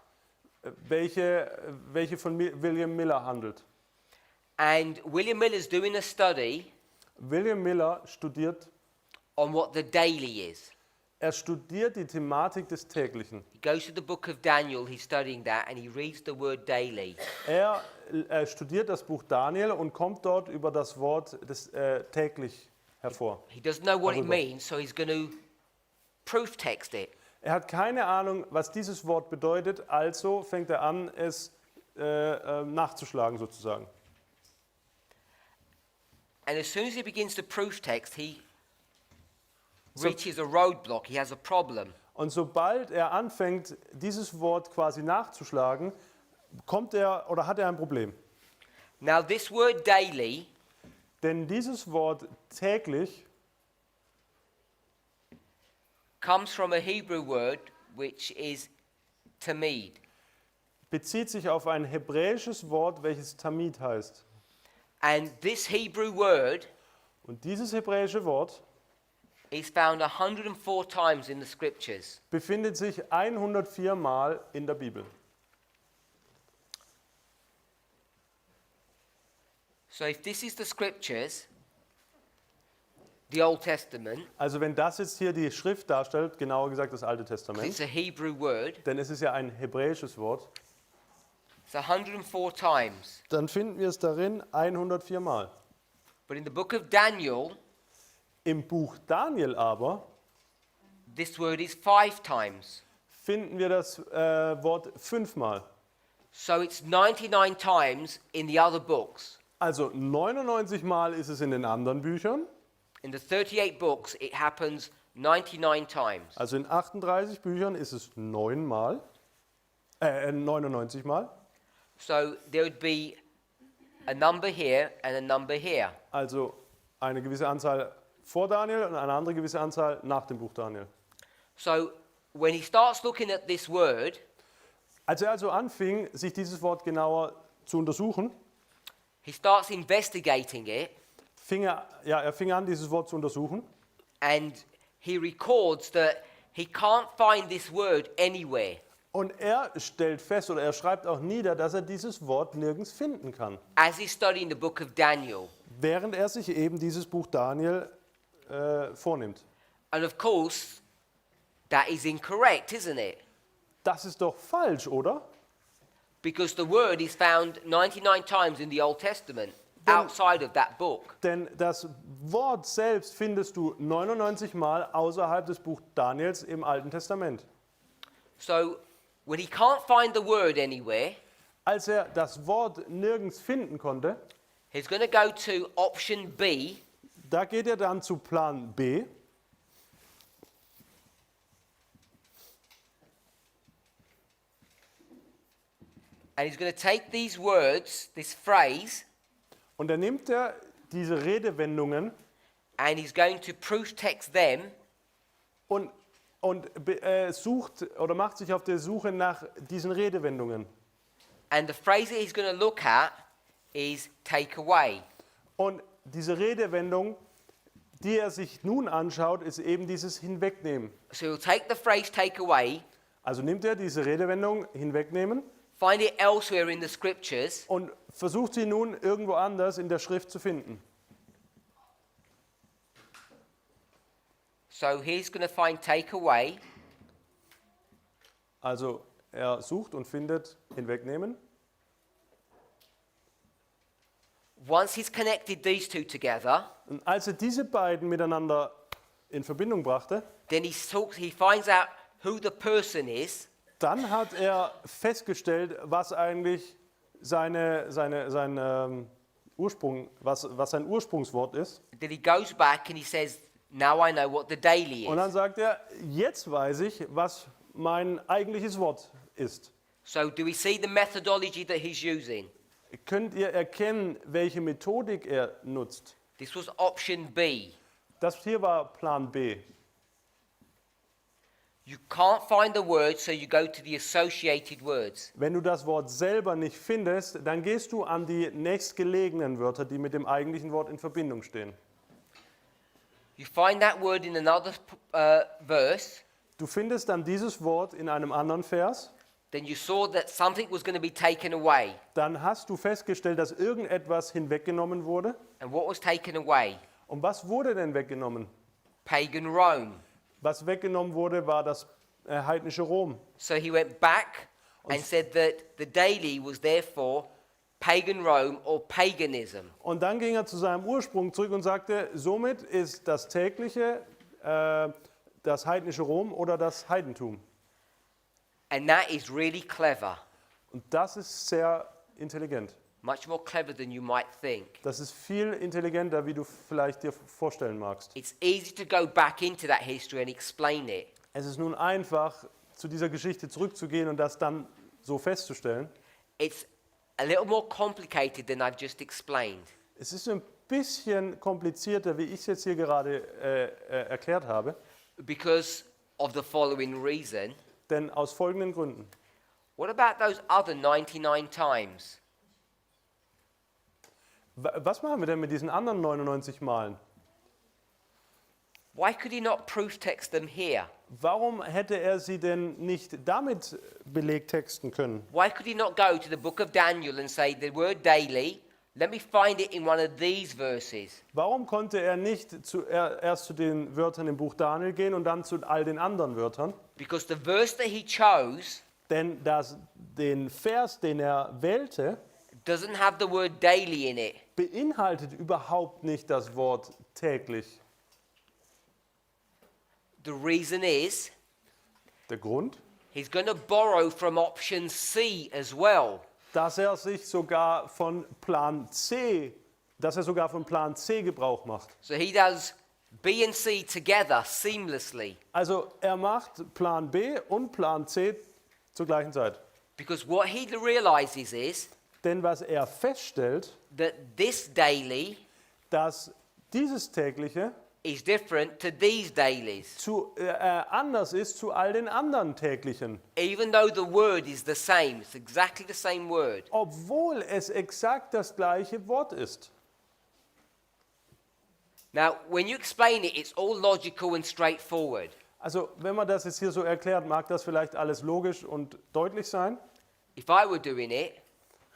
welche von William Miller handelt. And William Miller's doing a study William Miller studiert on what the daily is. Er studiert die Thematik des Täglichen. He goes to the book of Daniel, he's studying that, and he reads the word daily. Er studiert das Buch Daniel und kommt dort über das Wort des täglich hervor. He doesn't know what it Darüber. means, so he's going to proof text it. Er hat keine Ahnung, was dieses Wort bedeutet, also fängt er an, es nachzuschlagen sozusagen. And as soon as he begins to proof text, he So- reaches a roadblock, he has a problem. Und sobald er anfängt, dieses Wort quasi nachzuschlagen, hat er ein Problem. Now, this word daily Denn dieses Wort täglich comes from a Hebrew word which is tamid. bezieht sich auf ein hebräisches Wort, welches Tamid heißt. And this Hebrew word Und dieses hebräische Wort is found 104 times in the scriptures. befindet sich 104 Mal in der Bibel. So if this is the scriptures, the Old Testament, Also wenn das jetzt hier die Schrift darstellt, genauer gesagt das Alte 'cause Testament, it's a Hebrew word, denn es ist ja ein hebräisches Wort, it's 104 times. dann finden wir es darin 104 Mal. But in the book of Daniel, Im Buch Daniel aber this word is 5 times. finden wir das Wort 5 Mal. So it's 99 times in the other books. Also 99 Mal ist es in den anderen Büchern, In the 38 books, it happens 99 times. also in 38 Büchern ist es 99 Mal. So there would be a number here and a number here. Also eine gewisse Anzahl vor Daniel und eine andere gewisse Anzahl nach dem Buch Daniel. So when he starts looking at this word, Als er also anfing, sich dieses Wort genauer zu untersuchen, he starts investigating it, fing er an, dieses Wort zu untersuchen. and he records that he can't find this word anywhere. Und er stellt fest oder er schreibt auch nieder, dass er dieses Wort nirgends finden kann, As he's studying the book of Daniel. während er sich eben dieses Buch Daniel vornimmt. And of course, that is incorrect, isn't it? Das ist doch falsch, oder? Because the word is found 99 times in the Old Testament, outside of that book. Denn das Wort selbst findest du 99 Mal außerhalb des Buch Daniels im Alten Testament. So when he can't find the word anywhere, Als er das Wort nirgends finden konnte, he's going to go to option B, da geht er dann zu Plan B. and he's going to take these words, this phrase, Und dann nimmt er diese Redewendungen and he's going to proof text them und sucht oder macht sich auf der Suche nach diesen Redewendungen. And the phrase that he's going to look at is take away. Und diese Redewendung, die er sich nun anschaut, ist eben dieses Hinwegnehmen. So he'll take the phrase take away, Also nimmt er diese Redewendung Hinwegnehmen find it elsewhere in the scriptures, und versucht sie nun irgendwo anders in der Schrift zu finden. so he's going to find take away, Also er sucht und findet Hinwegnehmen. once he's connected these two together, Und als er diese beiden miteinander in Verbindung brachte, then he finds out who the person is, dann hat er festgestellt, was eigentlich sein Ursprung, was sein Ursprungswort ist. then he goes back and he says, now I know what the daily Und dann is. sagt er, jetzt weiß ich, was mein eigentliches Wort ist. So do we see the methodology that he's using? Könnt ihr erkennen, welche Methodik er nutzt? This was option B. Das hier war Plan B. You can't find the word, so you go to the associated words. Wenn du das Wort selber nicht findest, dann gehst du an die nächstgelegenen Wörter, die mit dem eigentlichen Wort in Verbindung stehen. You find that word in another verse, Du findest dann dieses Wort in einem anderen Vers, then you saw that something was going to be taken away. dann hast du festgestellt, dass irgendetwas hinweggenommen wurde. And what was taken away? Und was wurde denn weggenommen? pagan Rome. Was weggenommen wurde, war das heidnische Rom. So he went back and said that the daily was therefore pagan Rome or paganism. Und dann ging er zu seinem Ursprung zurück und sagte, somit ist das tägliche das heidnische Rom oder das Heidentum. And that is really clever. Und das ist sehr intelligent. Much more clever than you might think. Das ist viel intelligenter, wie du vielleicht dir vorstellen magst. It's easy to go back into that history and explain it. Es ist nun einfach, zu dieser Geschichte zurückzugehen und das dann so festzustellen. It's a little more complicated than I've just explained. Es ist ein bisschen komplizierter, wie ich es jetzt hier gerade erklärt habe, Because of the following reason. denn aus folgenden Gründen. What about those other 99 times? Was machen wir denn mit diesen anderen 99 Malen? Why could he not proof text them here? Warum hätte er sie denn nicht damit belegtexten können? Why could he not go to the book of Daniel and say the word daily, let me find it in one of these verses? Warum konnte er nicht erst zu den Wörtern im Buch Daniel gehen und dann zu all den anderen Wörtern? Because the verse that he chose Denn den Vers, den er wählte, doesn't have the word daily in it. beinhaltet überhaupt nicht das Wort täglich. The reason is Der Grund, he's going to borrow from option C as well. dass er sogar von Plan C Gebrauch macht. So he does B and C together seamlessly. Also er macht Plan B und Plan C zur gleichen Zeit. Because what he realizes is Denn was er feststellt, that this daily dass dieses tägliche is different to these dailies. anders ist zu all den anderen täglichen. Even though the word is the same, it's exactly the same word. Obwohl es exakt das gleiche Wort ist. Now, when you explain it, it's all logical and straightforward. Also wenn man das jetzt hier so erklärt, mag das vielleicht alles logisch und deutlich sein. If I were doing it,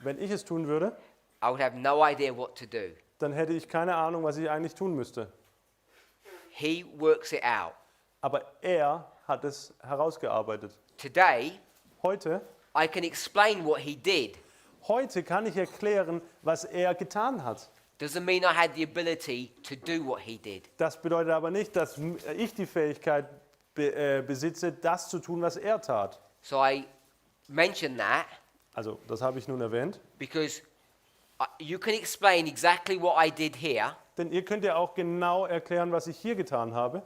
Wenn ich es tun würde, I would have no idea what to do. dann hätte ich keine Ahnung, was ich eigentlich tun müsste. He works it out. Aber er hat es herausgearbeitet. Today, Heute I can explain what he did. kann ich erklären, was er getan hat. Doesn't mean I had the ability to do what he did. Das bedeutet aber nicht, dass ich die Fähigkeit besitze, das zu tun, was er tat. So I mention that Also, das habe ich nun erwähnt. because you can explain exactly what I did here, Denn ihr könnt ja auch genau erklären, was ich hier getan habe.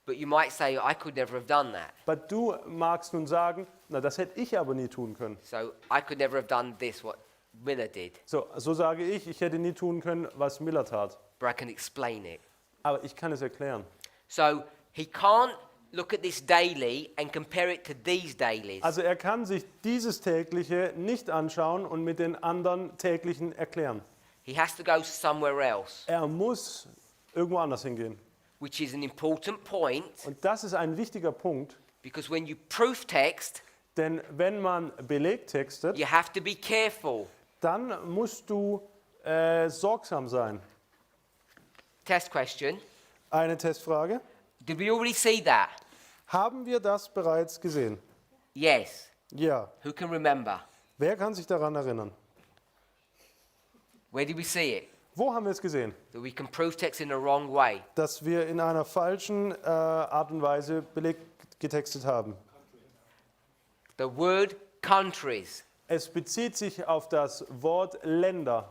but you might say, I could never have done that. Aber du magst nun sagen, na, das hätte ich aber nie tun können. So I could never have done this, what Miller did, So sage ich hätte nie tun können, was Miller tat. but I can explain it. Aber ich kann es erklären. So he can't look at this daily and compare it to these dailies. Also er kann sich dieses tägliche nicht anschauen und mit den anderen täglichen erklären. He has to go somewhere else, Er muss irgendwo anders hingehen. which is an important point Und das ist ein wichtiger Punkt, because when you proof text, denn wenn man Beleg textet, you have to be careful. dann musst du sorgsam sein. Test question. Eine Testfrage. Did we already see that? Haben wir das bereits gesehen? Yes. Ja. Who can remember? Wer kann sich daran erinnern? Where did we see it? Wo haben wir es gesehen? That we can proof text in the wrong way. Dass wir in einer falschen Art und Weise Beleg getextet haben. The word countries. Es bezieht sich auf das Wort Länder.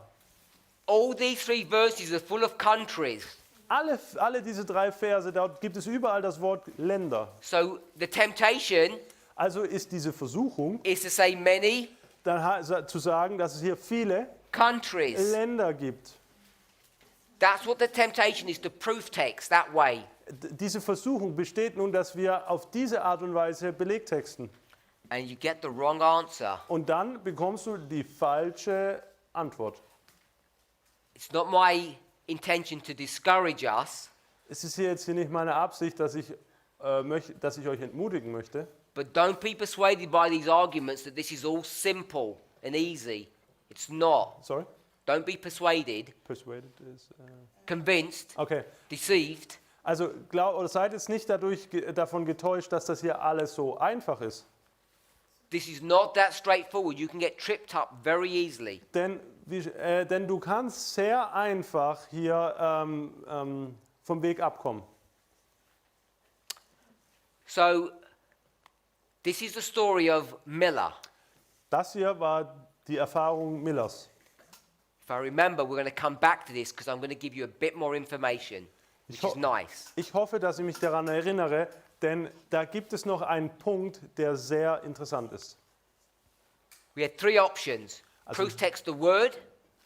All these three verses are full of countries. Alle diese drei Verse, dort gibt es überall das Wort Länder. So the temptation Also ist diese Versuchung, is to say many dann zu sagen, dass es hier viele countries. Länder gibt. That's what the temptation is, to proof text that way. Diese Versuchung besteht nun, dass wir auf diese Art und Weise Beleg texten. And you get the wrong answer. Und dann bekommst du die falsche Antwort. It's not my intention to discourage us, Es ist hier nicht meine Absicht, dass ich euch entmutigen möchte. but don't be persuaded by these arguments that this is all simple and easy. It's not. Sorry? Don't be persuaded, Persuaded is... convinced, Okay. deceived. Also oder seid jetzt nicht davon getäuscht, dass das hier alles so einfach ist. This is not that straightforward. You can get tripped up very easily. Denn du kannst sehr einfach hier vom Weg abkommen. So, this is the story of Miller. Das hier war die Erfahrung Millers. If I remember, we're going to come back to this because I'm going to give you a bit more information, which is nice. Ich hoffe, dass ich mich daran erinnere, denn da gibt es noch einen Punkt, der sehr interessant ist. We had three options. Proof text the word,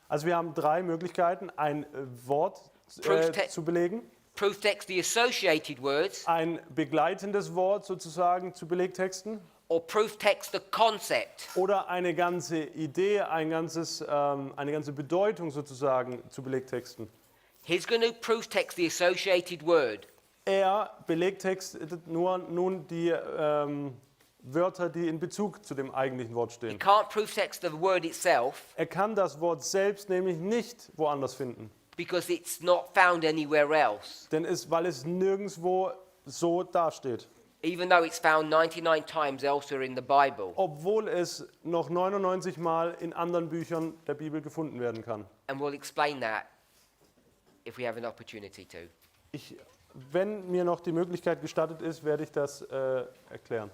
Also wir haben drei Möglichkeiten, ein Wort zu belegen, proof text the associated words, ein begleitendes Wort sozusagen zu Belegtexten or proof text the concept. oder eine ganze Idee, eine ganze Bedeutung sozusagen zu Belegtexten. He's going to proof text the associated word. Er belegtextet nun die Wörter, die in Bezug zu dem eigentlichen Wort He stehen. can't proof text the word itself Er kann das Wort selbst nämlich nicht woanders finden, because it's not found anywhere else, weil es nirgendwo so dasteht, even though it's found 99 times elsewhere in the Bible. obwohl es noch 99 Mal in anderen Büchern der Bibel gefunden werden kann. And we'll explain that if we have an opportunity to. Wenn mir noch die Möglichkeit gestattet ist, werde ich das erklären.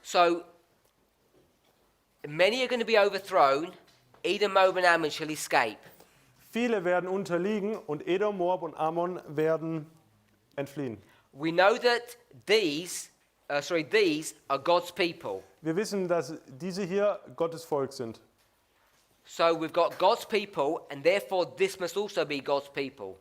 So, many are going to be overthrown. Edom, Moab, and Ammon shall escape. Viele werden unterliegen und Edom, Moab und Ammon werden entfliehen. We know that these are God's people. Wir wissen, dass diese hier Gottes Volk sind. So we've got God's people, and therefore this must also be God's people.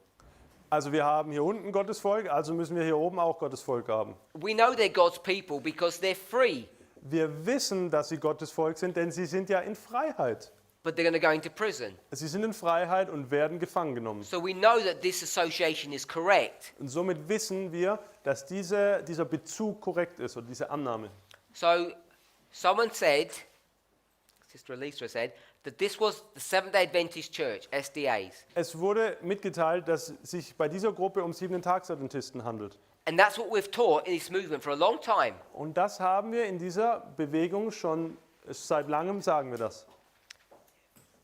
Also wir haben hier unten Gottes Volk, also müssen wir hier oben auch Gottes Volk haben. We know they're God's people because they're free, Wir wissen, dass sie Gottes Volk sind, denn sie sind ja in Freiheit. but they're going to go into prison. Sie sind in Freiheit und werden gefangen genommen. So we know that this association is correct. Und somit wissen wir, dass dieser Bezug korrekt ist oder diese Annahme. So someone said, Sister Elisa said, that this was the Seventh-day Adventist Church, SDAs. Es wurde mitgeteilt, dass es sich bei dieser Gruppe um Siebenten-Tags-Adventisten handelt. And that's what we've taught in this movement for a long time. Und das haben wir in dieser Bewegung schon seit langem, sagen wir das.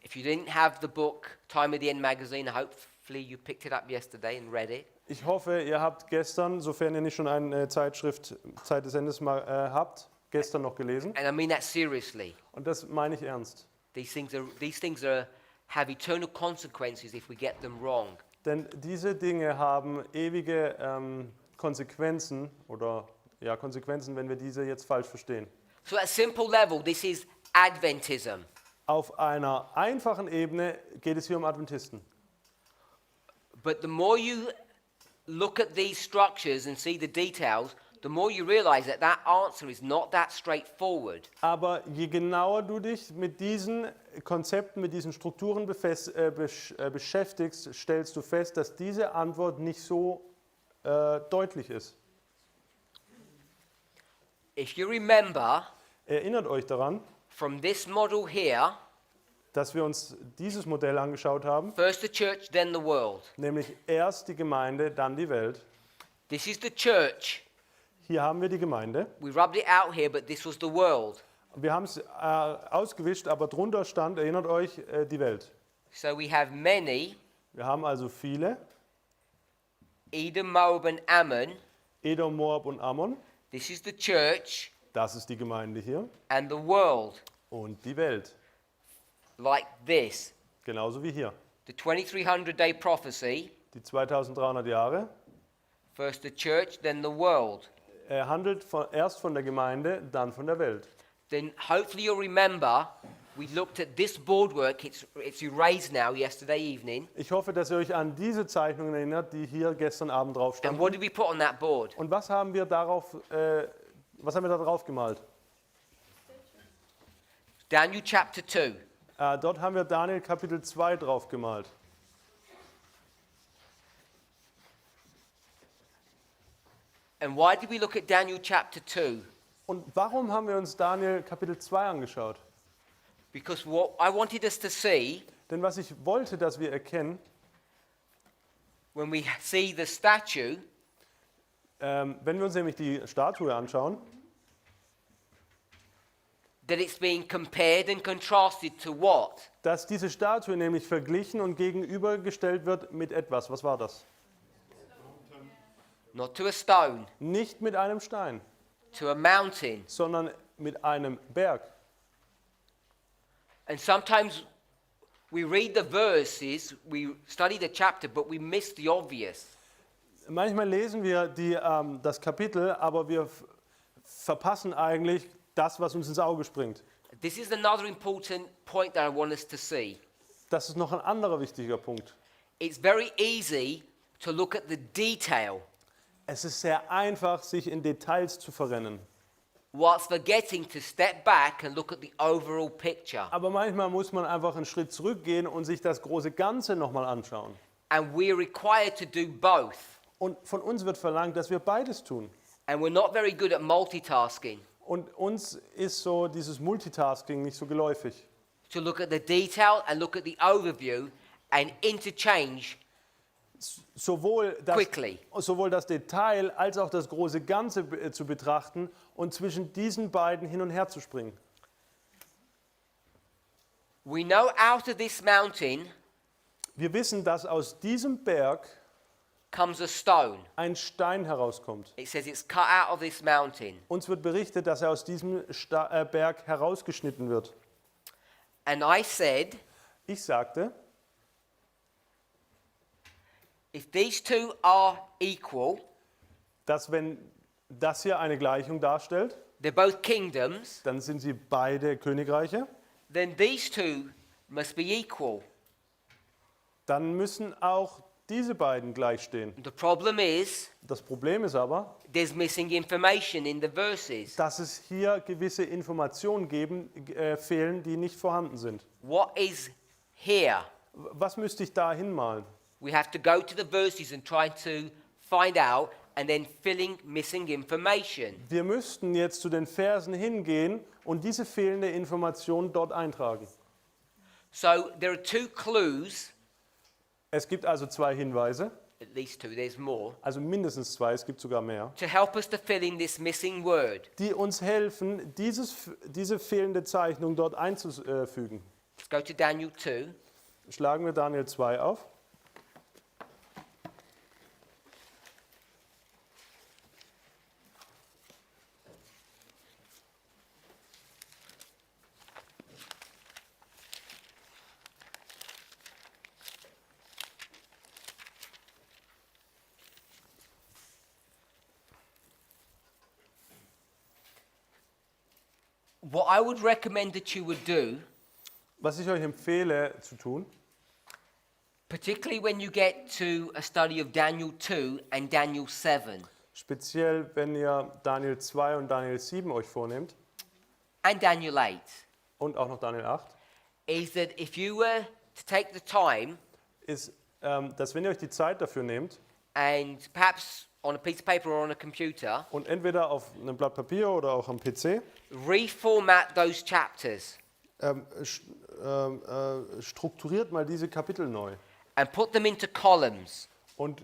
If you didn't have the book Time of the End magazine, hopefully you picked it up yesterday and read it. Ich hoffe, ihr habt gestern, sofern ihr nicht schon eine Zeitschrift Zeit des Endes mal habt, gestern noch gelesen. And I mean that seriously. Und das meine ich ernst. These things have eternal consequences if we get them wrong. Denn diese Dinge haben ewige Konsequenzen Konsequenzen, wenn wir diese jetzt falsch verstehen. So at a simple level, this is Adventism. Auf einer einfachen Ebene geht es hier um Adventisten. But the more you look at these structures and see the details, the more you realize that answer is not that straightforward. Aber je genauer du dich mit diesen Konzepten, mit diesen Strukturen beschäftigst, stellst du fest, dass diese Antwort nicht so deutlich ist. If you remember, Erinnert euch daran, from this model here, dass wir uns dieses Modell angeschaut haben, first the church, then the world. nämlich erst die Gemeinde, dann die Welt. This is the church. Hier haben wir die Gemeinde. We rubbed it out here, but this was the world. Wir haben es ausgewischt, aber drunter stand, erinnert euch, die Welt. So we have many, Wir haben also viele, Edom, Moab, and Ammon. Edom, Moab und Ammon. This is the church Das ist die Gemeinde hier. and the world, Und die Welt, like this. genauso wie hier. The 2300-day prophecy, Die 2300 Jahre. first the church, then the world. Er handelt erst von der Gemeinde, dann von der Welt. Then hopefully you'll remember, we looked at this boardwork, it's erased now yesterday evening. Ich hoffe, dass ihr euch an diese Zeichnungen erinnert, die hier gestern Abend drauf And standen. what did we put on that board? Und was haben wir da drauf gemalt? Daniel chapter 2. Dort haben wir Daniel Kapitel 2 drauf gemalt. And why did we look at Daniel chapter 2? Und warum haben wir uns Daniel Kapitel 2 angeschaut? Because what I wanted us to see Denn was ich wollte, dass wir erkennen, when we see the statue, wenn wir uns nämlich die Statue anschauen, that it's being compared and contrasted to what? dass diese Statue nämlich verglichen und gegenübergestellt wird mit etwas. Was war das? Not to a stone, Nicht mit einem Stein, to a mountain. sondern mit einem Berg. And sometimes we read the verses, we study the chapter, but we miss the obvious. Manchmal lesen wir das Kapitel, aber wir verpassen eigentlich das, was uns ins Auge springt. This is another important point that I want us to see. Das ist noch ein anderer wichtiger Punkt. It's very easy to look at the detail Es ist sehr einfach, sich in Details zu verrennen. whilst forgetting to step back and look at the overall picture. Aber manchmal muss man einfach einen Schritt zurückgehen und sich das große Ganze nochmal anschauen. And we're required to do both. Und von uns wird verlangt, dass wir beides tun. And we're not very good at multitasking. Und uns ist so dieses Multitasking nicht so geläufig. To look at the detail and look at the overview and interchange Sowohl quickly. sowohl das Detail als auch das große Ganze zu betrachten und zwischen diesen beiden hin und her zu springen. We know out of this mountain Wir wissen, dass aus diesem Berg comes a stone. ein Stein herauskommt. It says it's cut out of this mountain. Uns wird berichtet, dass er aus diesem Berg herausgeschnitten wird. And I said, Ich sagte, if these two are equal, dass wenn das hier eine Gleichung darstellt, they're both kingdoms, dann sind sie beide Königreiche, then these two must be equal. dann müssen auch diese beiden gleich stehen. The problem is, Das Problem ist aber, there's missing information in the verses. dass es hier gewisse Informationen fehlen, die nicht vorhanden sind. What is here? Was müsste ich da hinmalen? We have to go to the verses and try to find out and then filling missing information. Wir müssten jetzt zu den Versen hingehen und diese fehlende Information dort eintragen. So there are two clues, Es gibt also zwei Hinweise, at least two, there's more, also mindestens zwei, es gibt sogar mehr, to help us to fill in this missing word. die uns helfen, diese fehlende Zeichnung dort einzufügen. Let's go to Daniel 2. Schlagen wir Daniel 2 auf. What I would recommend that you would do, Was ich euch empfehle zu tun, particularly when you get to a study of Daniel 2 and Daniel 7, speziell wenn ihr Daniel 2 und Daniel 7 euch vornehmt and Daniel 8, und auch noch Daniel 8, is that if you were to take the time ist, dass wenn ihr euch die Zeit dafür nehmt and perhaps on a piece of paper or on a computer, und entweder auf einem Blatt Papier oder auch am PC reformat those chapters strukturiert mal diese Kapitel neu and put them into columns. und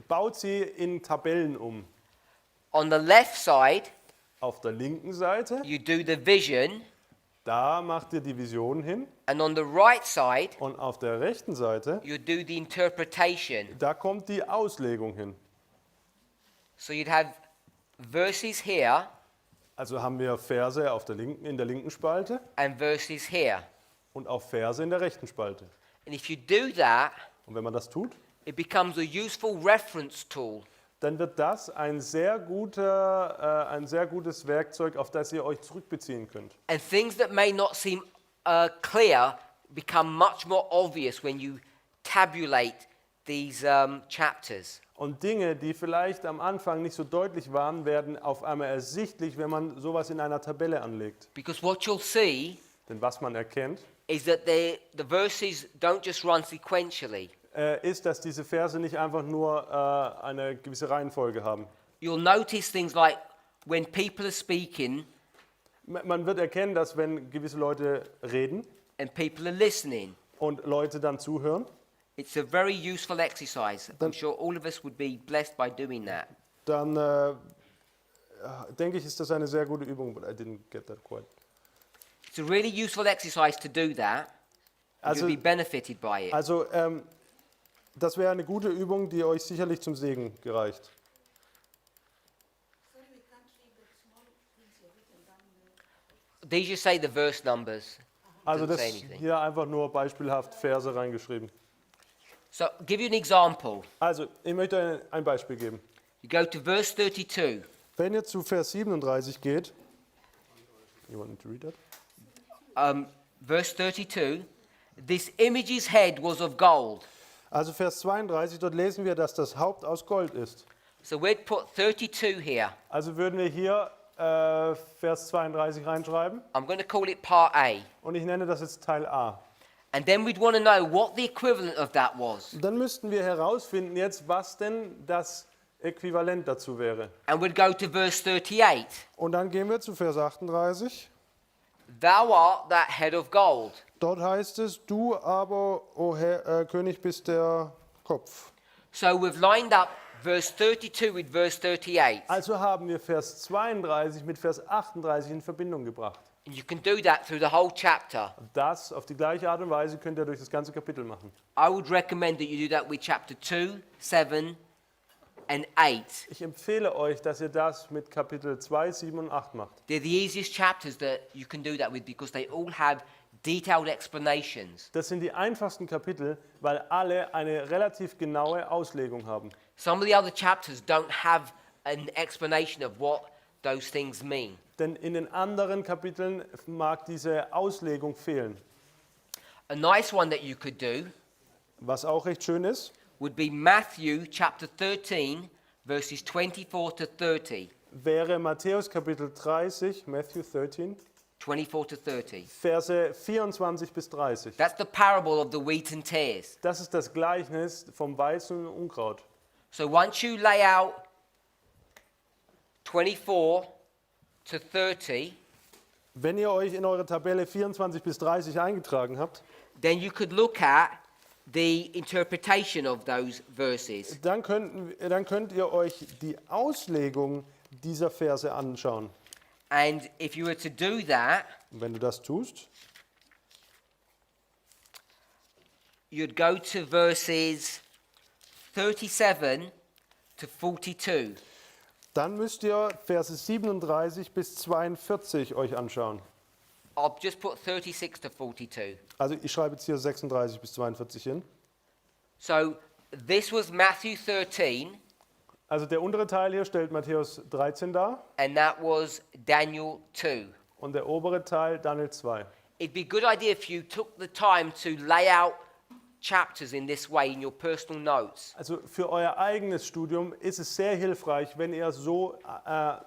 baut sie in Tabellen um. On the left side, Auf der linken Seite, you do the vision, da macht ihr die Vision hin and on the right side, und auf der rechten Seite, you do the interpretation. da kommt die Auslegung hin. So you'd have verses here Also haben wir Verse in der linken Spalte and verses here. und auch Verse in der rechten Spalte. And if you do that, Und wenn man das tut, it becomes a useful reference tool. dann wird das ein sehr gutes Werkzeug, auf das ihr euch zurückbeziehen könnt. And things that may not seem clear become much more obvious when you tabulate these chapters. Und Dinge, die vielleicht am Anfang nicht so deutlich waren, werden auf einmal ersichtlich, wenn man sowas in einer Tabelle anlegt. Because what you'll see Denn was man erkennt, is that the verses don't just run sequentially. ist, dass diese Verse nicht einfach nur eine gewisse Reihenfolge haben. You'll notice things like when people are speaking, Man wird erkennen, dass wenn gewisse Leute reden and people are listening, und Leute dann zuhören, it's a very useful exercise. I'm sure all of us would be blessed by doing that. dann denke ich, ist das eine sehr gute Übung. But I didn't get that quite. It's a really useful exercise to do that. Also, You'll be benefited by it. also das wäre eine gute Übung, die euch sicherlich zum Segen gereicht. Sorry, we can't read the small things you have written down. These just say the verse numbers. Also Doesn't das say anything. hier einfach nur beispielhaft Verse reingeschrieben. So, give you an example. Also, ich möchte ein Beispiel geben. You go to verse 32. Wenn ihr zu Vers 37 geht, you want me to read that? Verse 32. This image's head was of gold. Also Vers 32, dort lesen wir, dass das Haupt aus Gold ist. So we'd put 32 here. Also würden wir hier Vers 32 reinschreiben I'm going to call it part A. und ich nenne das jetzt Teil A. And then we'd want to know what the equivalent of that was. Dann müssten wir herausfinden jetzt, was denn das Äquivalent dazu wäre. And we'd go to verse 38. Und dann gehen wir zu Vers 38. Thou art that head of gold. Dort heißt es, du aber, o Herr, König, bist der Kopf. So we've lined up verse 32 with verse 38. Also haben wir Vers 32 mit Vers 38 in Verbindung gebracht. And you can do that through the whole chapter. Das auf die gleiche Art und Weise könnt ihr durch das ganze Kapitel machen. I would recommend that you do that with chapter 2, 7, and 8. Ich empfehle euch, dass ihr das mit Kapitel 2, 7 und 8 macht. They're the easiest chapters that you can do that with because they all have detailed explanations. Das sind die einfachsten Kapitel, weil alle eine relativ genaue Auslegung haben. Some of the other chapters don't have an explanation of what those things mean. Denn in den anderen Kapiteln mag diese Auslegung fehlen. A nice one that you could do Was auch recht schön ist, would be Matthew chapter 13, verses 24 to 30. wäre Matthäus Kapitel 30, Matthew 13, 24 to 30. Verse 24 bis 30. That's the parable of the wheat and tares. Das ist das Gleichnis vom Weizen und Unkraut. So once you lay out 24 to 30, Wenn ihr euch in eure Tabelle 24 bis 30 eingetragen habt, then you could look at the interpretation of those verses. dann könnt ihr euch die Auslegung dieser Verse anschauen. And if you were to do that, Und wenn du das tust, you'd go to verses 37 to 42. dann müsst ihr Verse 37 bis 42 euch anschauen. I'll just put 36 to 42. Also ich schreibe jetzt hier 36 bis 42 hin. So this was Matthew 13, Also der untere Teil hier stellt Matthäus 13 dar and that was Daniel 2. und der obere Teil Daniel 2. It'd be a good idea if you took the time to lay out chapters in this way in your personal notes. Also für euer eigenes Studium ist es sehr hilfreich, wenn ihr so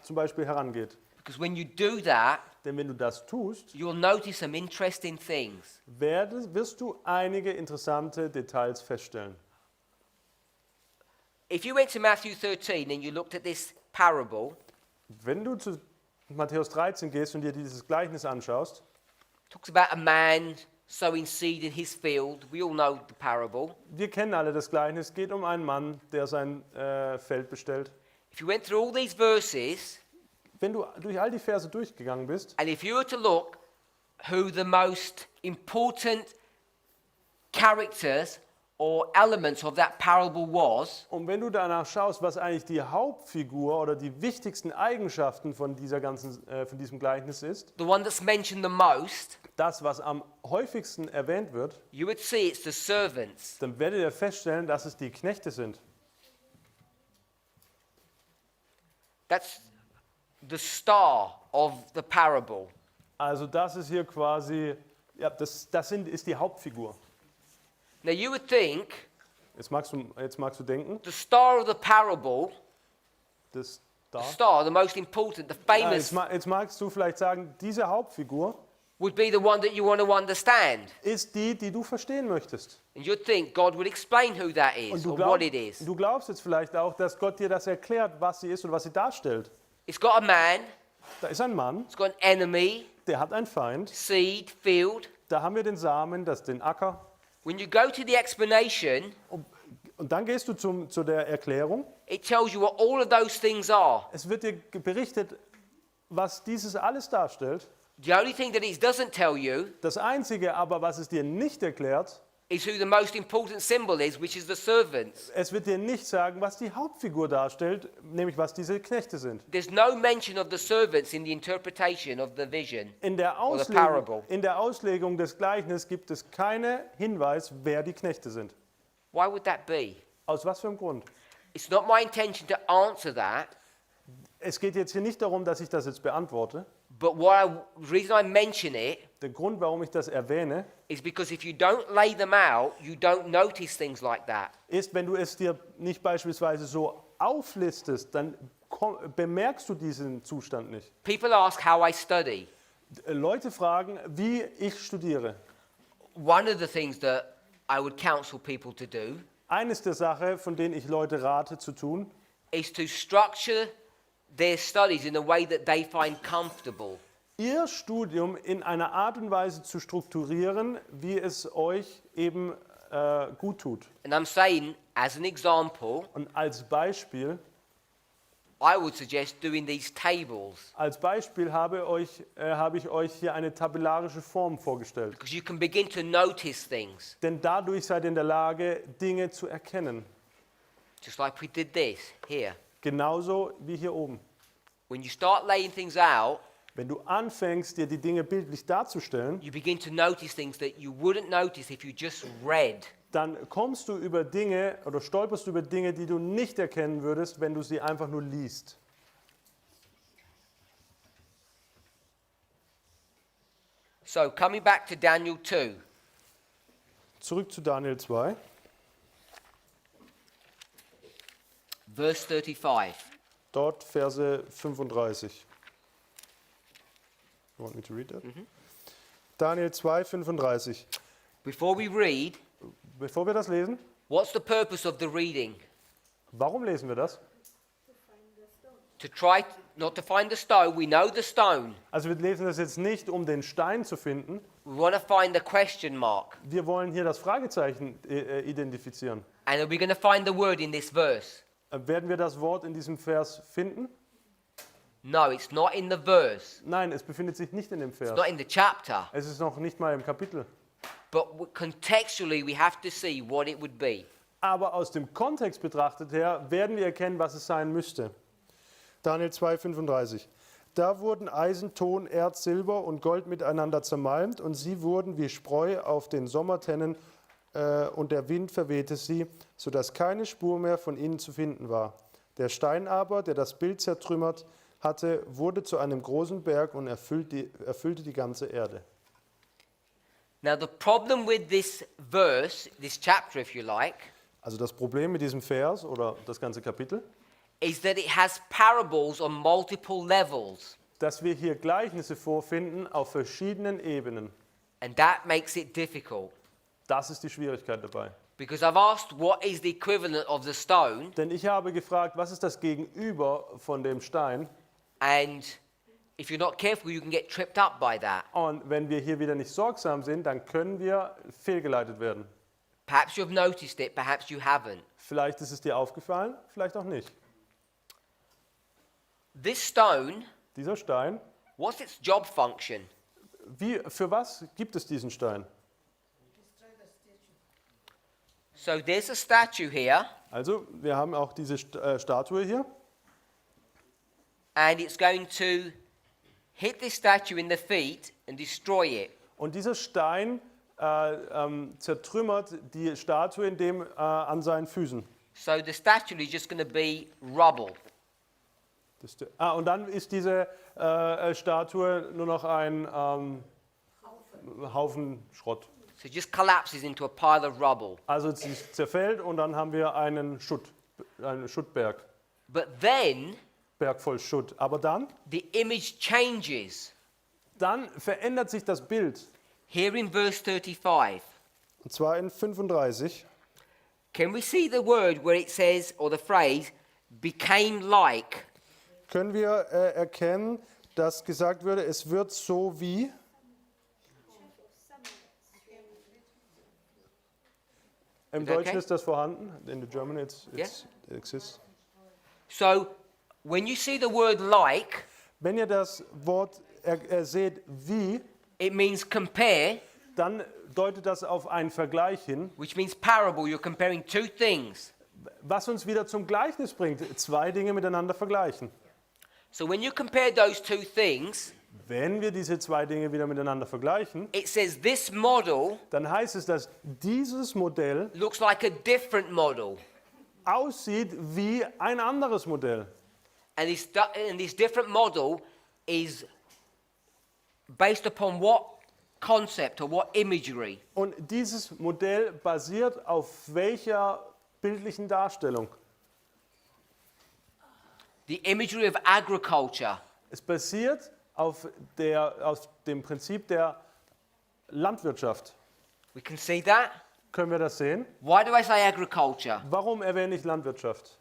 zum Beispiel herangeht. Because when you do that, Denn wenn du das tust, you'll notice some interesting things. wirst du einige interessante Details feststellen. If you went to Matthew 13 and you looked at this parable, Wenn du zu Matthäus 13 gehst und dir dieses Gleichnis anschaust, it talks about a man sowing seed in his field. We all know the parable. wir kennen alle das Gleichnis, es geht um einen Mann, der sein Feld bestellt. If you went through all these verses, Wenn du durch all die Verse durchgegangen bist and if you were to look who the most important characters or elements of that parable was, und wenn du danach schaust, was eigentlich die Hauptfigur oder die wichtigsten Eigenschaften von von diesem Gleichnis ist, the one that's mentioned the most, das, was am häufigsten erwähnt wird, you would see it's the servants. dann werdet ihr feststellen, dass es die Knechte sind. That's the star of the parable. Also das ist hier quasi, ja, das ist die Hauptfigur. Now you would think Jetzt magst du denken, the star of the parable, das the da. star, the most important, the famous, Jetzt magst du vielleicht sagen, diese Hauptfigur would be the one that you want to understand. ist die, die du verstehen möchtest. And you'd think God would explain who that is or what it is. du glaubst jetzt vielleicht auch, dass Gott dir das erklärt, was sie ist und was sie darstellt. It's got a man Da ist ein Mann, it's got an enemy, der hat einen Feind. seed, field. Da haben wir den Samen, den Acker. When you go to the explanation, Und dann gehst du zu der Erklärung. it tells you what all of those things are. Es wird dir berichtet, was dieses alles darstellt. The only thing that it doesn't tell you Das Einzige aber, was es dir nicht erklärt, is who the most important symbol is, which is the servants. es wird dir nicht sagen, was die Hauptfigur darstellt, nämlich was diese Knechte sind. There's no mention of the servants in the interpretation of the vision. In der Auslegung des Gleichnisses gibt es keinen Hinweis, wer die Knechte sind. Why would that be? Aus was für einem Grund? It's not my intention to answer that, Es geht jetzt hier nicht darum, dass ich das jetzt beantworte. but the reason I mention it Der Grund, warum ich das erwähne, is because if you don't lay them out, you don't notice things like that. ist, wenn du es dir nicht beispielsweise so auflistest, dann bemerkst du diesen Zustand nicht. People ask how I study. Leute fragen, wie ich studiere. One of the things that I would counsel people to do Eines der Sachen, von denen ich Leute rate zu tun, is to structure their studies in a way that they find comfortable. ihr Studium in einer Art und Weise zu strukturieren, wie es euch eben gut tut. And I'm saying, as an example, Und als Beispiel I would suggest doing these tables habe ich euch hier eine tabellarische Form vorgestellt. because you can begin to notice things, Denn dadurch seid ihr in der Lage, Dinge zu erkennen. just like we did this here. Genauso wie hier oben. When you start laying things out, Wenn du anfängst, dir die Dinge bildlich darzustellen, you begin to notice things that you wouldn't notice if you just read. dann kommst du über Dinge oder stolperst du über Dinge, die du nicht erkennen würdest, wenn du sie einfach nur liest. So, coming back to Daniel 2, Zurück zu Daniel 2, verse 35. dort Verse 35. You want me to read that? Daniel 2, 35. Before we read, Bevor wir das lesen, what's the purpose of the reading? warum lesen wir das? To try not to find the stone. We know the stone. Also wir lesen das jetzt nicht, um den Stein zu finden. We want to find the question mark. Wir wollen hier das Fragezeichen identifizieren. And are we going to find the word in this verse? Werden wir das Wort in diesem Vers finden? No, it's not in the verse. Nein, es befindet sich nicht in dem It's Vers. not in the chapter. Es ist noch nicht mal im Kapitel. But contextually, we have to see what it would be. Aber aus dem Kontext betrachtet her werden wir erkennen, was es sein müsste. Daniel 2,35. Da wurden Eisen, Ton, Erz, Silber und Gold miteinander zermalmt und sie wurden wie Spreu auf den Sommertennen und der Wind verwehte sie, sodass keine Spur mehr von ihnen zu finden war. Der Stein aber, der das Bild zertrümmert hatte, wurde zu einem großen Berg und erfüllte die ganze Erde. Now, the problem with this verse, this chapter, if you like, Also das Problem mit diesem Vers oder das ganze Kapitel, is that it has parables on multiple levels. dass wir hier Gleichnisse vorfinden auf verschiedenen Ebenen. And that makes it difficult. Das ist die Schwierigkeit dabei. Because I've asked what is the equivalent of the stone, Denn ich habe gefragt, was ist das Gegenüber von dem Stein? and if you're not careful, you can get tripped up by that. Und wenn wir hier wieder nicht sorgsam sind, dann können wir fehlgeleitet werden. Perhaps you've noticed it, perhaps you haven't. Vielleicht ist es dir aufgefallen, vielleicht auch nicht. This stone, Dieser Stein, what's its job function? für was gibt es diesen Stein? So there's a statue here, Also, wir haben auch diese Statue hier. and it's going to hit this statue in the feet and destroy it. Und dieser Stein zertrümmert die Statue an seinen Füßen. So the statue is just going to be rubble. Und dann ist diese Statue nur noch ein Haufen Schrott. So it just collapses into a pile of rubble. Also sie zerfällt und dann haben wir einen Schuttberg, But then Berg voll Schutt. Aber dann the image changes. verändert sich das Bild. Here in verse 35, Und zwar in 35. can we see the word where it says, or the phrase, became like? Können wir erkennen dass gesagt würde, es wird so wie. Im that Deutschen okay? ist das vorhanden. In the German it exists. So when you see the word like, Wenn ihr das Wort seht wie, it means compare, dann deutet das auf einen Vergleich hin, which means parable. You're comparing two things. was uns wieder zum Gleichnis bringt. Zwei Dinge miteinander vergleichen. So when you compare those two things, Wenn wir diese zwei Dinge wieder miteinander vergleichen, it says this model dann heißt es, dass dieses Modell looks like a different model. aussieht wie ein anderes Modell. And this different model is based upon what concept or what imagery? Und dieses Modell basiert auf welcher bildlichen Darstellung? The imagery of agriculture. Es basiert auf dem Prinzip der Landwirtschaft. We can see that. Können wir das sehen? Why do I say agriculture? Warum erwähne ich Landwirtschaft?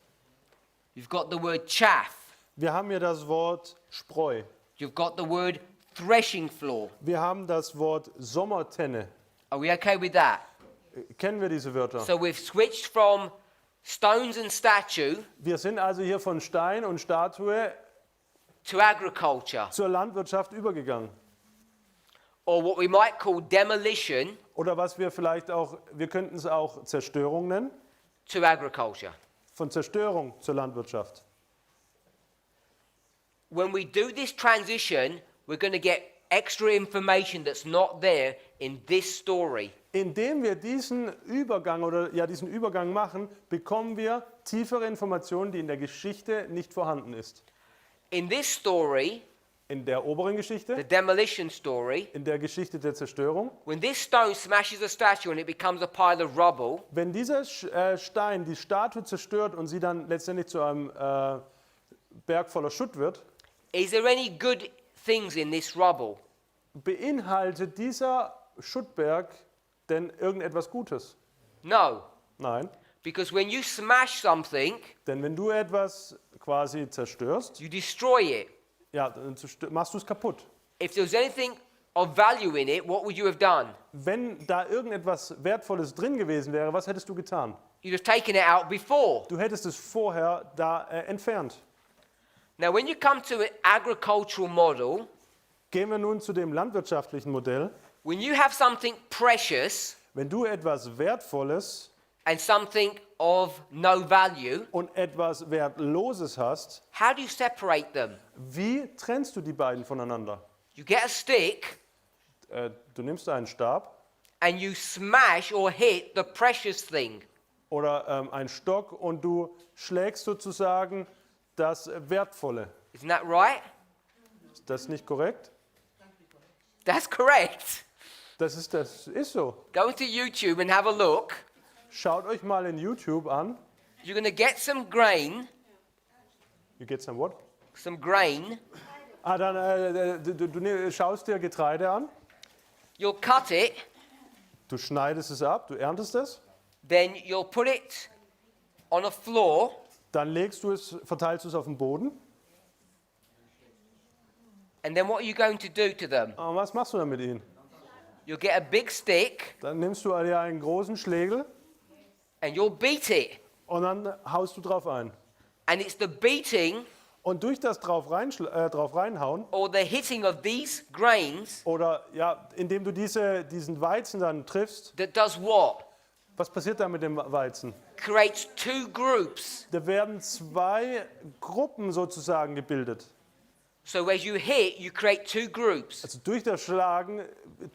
You've got the word chaff. Wir haben hier das Wort Spreu. You've got the word threshing floor. Wir haben das Wort Sommertenne. Are we okay with that? Kennen wir diese Wörter? So we've switched from stones and statue Wir sind also hier von Stein und Statue to agriculture, zur Landwirtschaft übergegangen. or what we might call demolition Oder was wir vielleicht auch, wir könnten es auch Zerstörung nennen, to agriculture. von Zerstörung zur Landwirtschaft. When we do this transition, we're going to get extra information that's not there in this story. Indem wir diesen Übergang machen, bekommen wir tiefere Informationen, die in der Geschichte nicht vorhanden ist. In this story, In der oberen the Geschichte, demolition story, in der Geschichte der Zerstörung, when this stone smashes a statue and it becomes a pile of rubble, wenn dieser Stein die Statue zerstört und sie dann letztendlich zu einem Berg voller Schutt wird, is there any good things in this rubble? beinhaltet dieser Schuttberg denn irgendetwas Gutes? No, Nein, because when you smash something, denn wenn du etwas quasi zerstörst, you destroy it. ja, dann machst du es kaputt. If there was anything of value in it, what would you have done? Wenn da irgendetwas Wertvolles drin gewesen wäre, was hättest du getan? You'd have taken it out before. Du hättest es vorher da entfernt. Now, when you come to an agricultural model, Gehen wir nun zu dem landwirtschaftlichen Modell. when you have something precious Wenn du etwas Wertvolles and something of no value, und etwas Wertloses hast, how do you separate them? wie trennst du die beiden voneinander? You get a stick Du nimmst einen Stab and you smash or hit the precious thing. oder einen Stock und du schlägst sozusagen das Wertvolle. Isn't that right? Ist das nicht korrekt? That's correct. Das ist so. Go into YouTube and have a look. Schaut euch mal in YouTube an. You're going to get some grain, You get some what? some grain. Dann du schaust dir Getreide an, You'll cut it, du schneidest es ab, du erntest es, then you'll put it on a floor, dann verteilst du es auf den Boden. and then what are you going to do to them? Und was machst du dann mit ihnen? You'll get a big stick Dann nimmst du dir einen großen Schlegel and you'll beat it. und dann haust du drauf ein. And it's the beating Und durch das drauf reinhauen or the hitting of these grains oder ja, indem du diesen Weizen dann triffst, that does what? was passiert da mit dem Weizen? Creates two groups. Da werden zwei Gruppen sozusagen gebildet. So as you hit, you create two groups. Also durch das Schlagen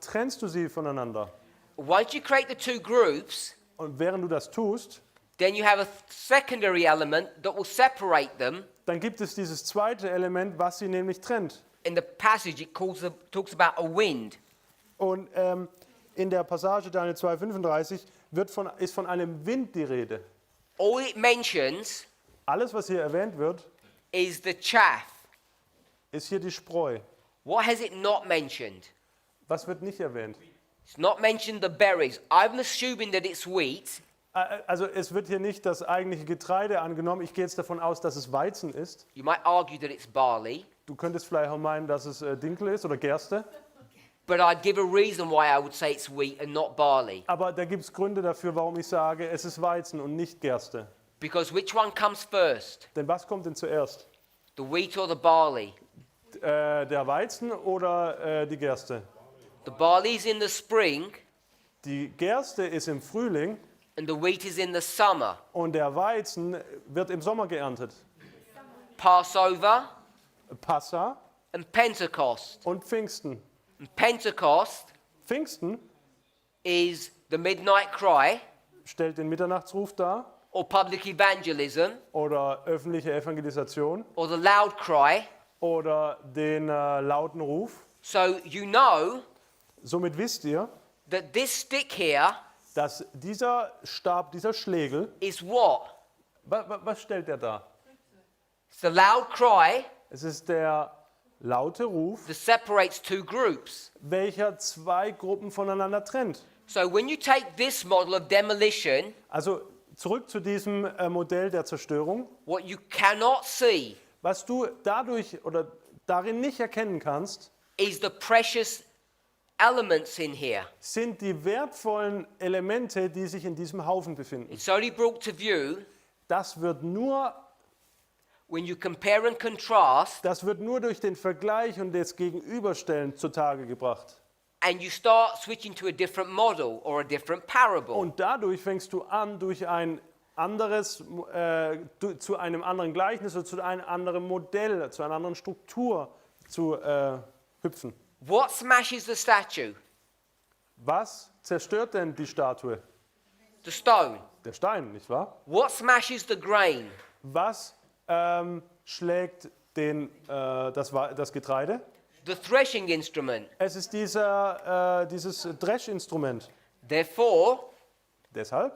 trennst du sie voneinander. Once you create the two groups, Und während du das tust, then you have a secondary element that will separate them. dann gibt es dieses zweite Element, was sie nämlich trennt. In the passage, it talks about a wind. Und in der Passage Daniel 2,35 ist von einem Wind die Rede. All it mentions Alles, was hier erwähnt wird, is the chaff. ist hier die Spreu. What has it not mentioned? Was wird nicht erwähnt? It's not mentioned the berries. I'm assuming that it's wheat, Also es wird hier nicht das eigentliche Getreide angenommen. Ich gehe jetzt davon aus, dass es Weizen ist. you might argue that it's barley. Du könntest vielleicht auch meinen, dass es Dinkel ist oder Gerste. But I'd give a reason why I would say it's wheat and not barley. Aber da gibt es Gründe dafür, warum ich sage, es ist Weizen und nicht Gerste. Because which one comes first? Denn was kommt denn zuerst? The wheat or the barley? Der Weizen oder die Gerste? The barley is in the spring Die Gerste ist im Frühling and the wheat is in the summer. und der Weizen wird im Sommer geerntet. Passover Passa and Pentecost. und Pfingsten. And Pentecost Pfingsten is the midnight cry stellt den Mitternachtsruf dar or public evangelism oder öffentliche Evangelisation or the loud cry. oder den lauten Ruf. So you know Somit wisst ihr, that this stick here dass dieser Stab, dieser Schlegel, is what? was stellt er dar? It's the loud cry Es ist der laute Ruf, that separates two groups. welcher zwei Gruppen voneinander trennt. So when you take this model of demolition, Also zurück zu diesem Modell der Zerstörung. what you cannot see Was du dadurch oder darin nicht erkennen kannst, is the precious elements in here. sind die wertvollen Elemente, die sich in diesem Haufen befinden. It's only brought to view Das wird nur when you compare and contrast durch den Vergleich und das Gegenüberstellen zutage gebracht. and you start switching to a different model or a different parable. Und dadurch fängst du an, durch ein anderes, zu einem anderen Gleichnis oder zu einem anderen Modell, zu einer anderen Struktur zu hüpfen. What smashes the statue? Was zerstört denn die Statue? The stone. Der Stein, nicht wahr? What smashes the grain? Was schlägt das Getreide? The threshing instrument. Es ist dieses Dreschinstrument. Therefore, Deshalb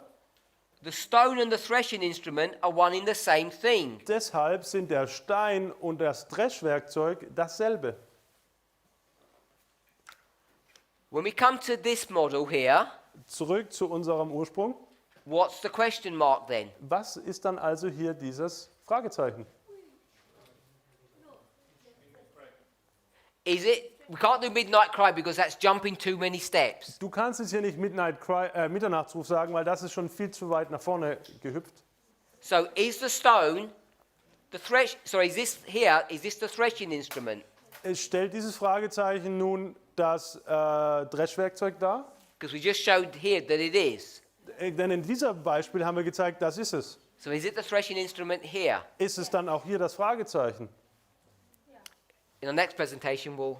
the stone and the threshing instrument are one in the same thing. sind der Stein und das Dreschwerkzeug dasselbe. When we come to this model here, Zurück zu unserem Ursprung. what's the question mark then? Was ist dann also hier dieses Fragezeichen? Is it, we can't do midnight cry because that's jumping too many steps. Du kannst es hier nicht Mitternachtsruf sagen, weil das ist schon viel zu weit nach vorne gehüpft. So is the stone, is this the threshing instrument? Es stellt dieses Fragezeichen nun das Dreschwerkzeug dar? Because we just showed here that it is. Denn in diesem Beispiel haben wir gezeigt, das ist es. So is it the threshing instrument here? Ist es dann auch hier das Fragezeichen? In our next presentation we'll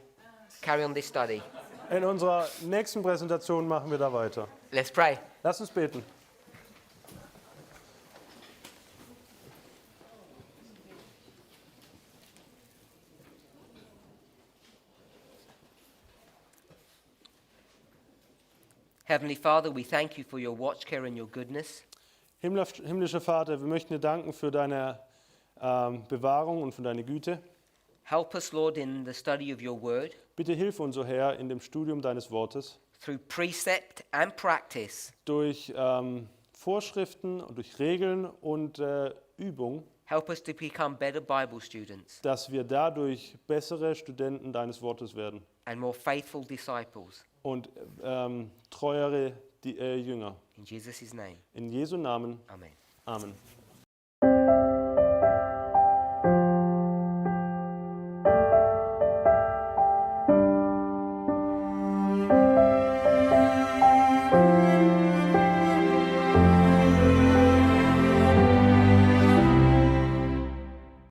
carry on this study. In unserer nächsten Präsentation machen wir da weiter. Let's pray. Lass uns beten. Heavenly Father, we thank you for your watch care and your goodness. Himmlischer Vater, wir möchten dir danken für deine Bewahrung und für deine Güte. Help us, Lord, in the study of your word, Bitte hilf uns, o Herr, in dem Studium deines Wortes, through precept and practice. durch Vorschriften und durch Regeln und Übung, Help us to become better Bible students dass wir dadurch bessere Studenten deines Wortes werden and more faithful disciples. und treuere Jünger. In Jesus' name, In Jesu Namen. amen. Amen.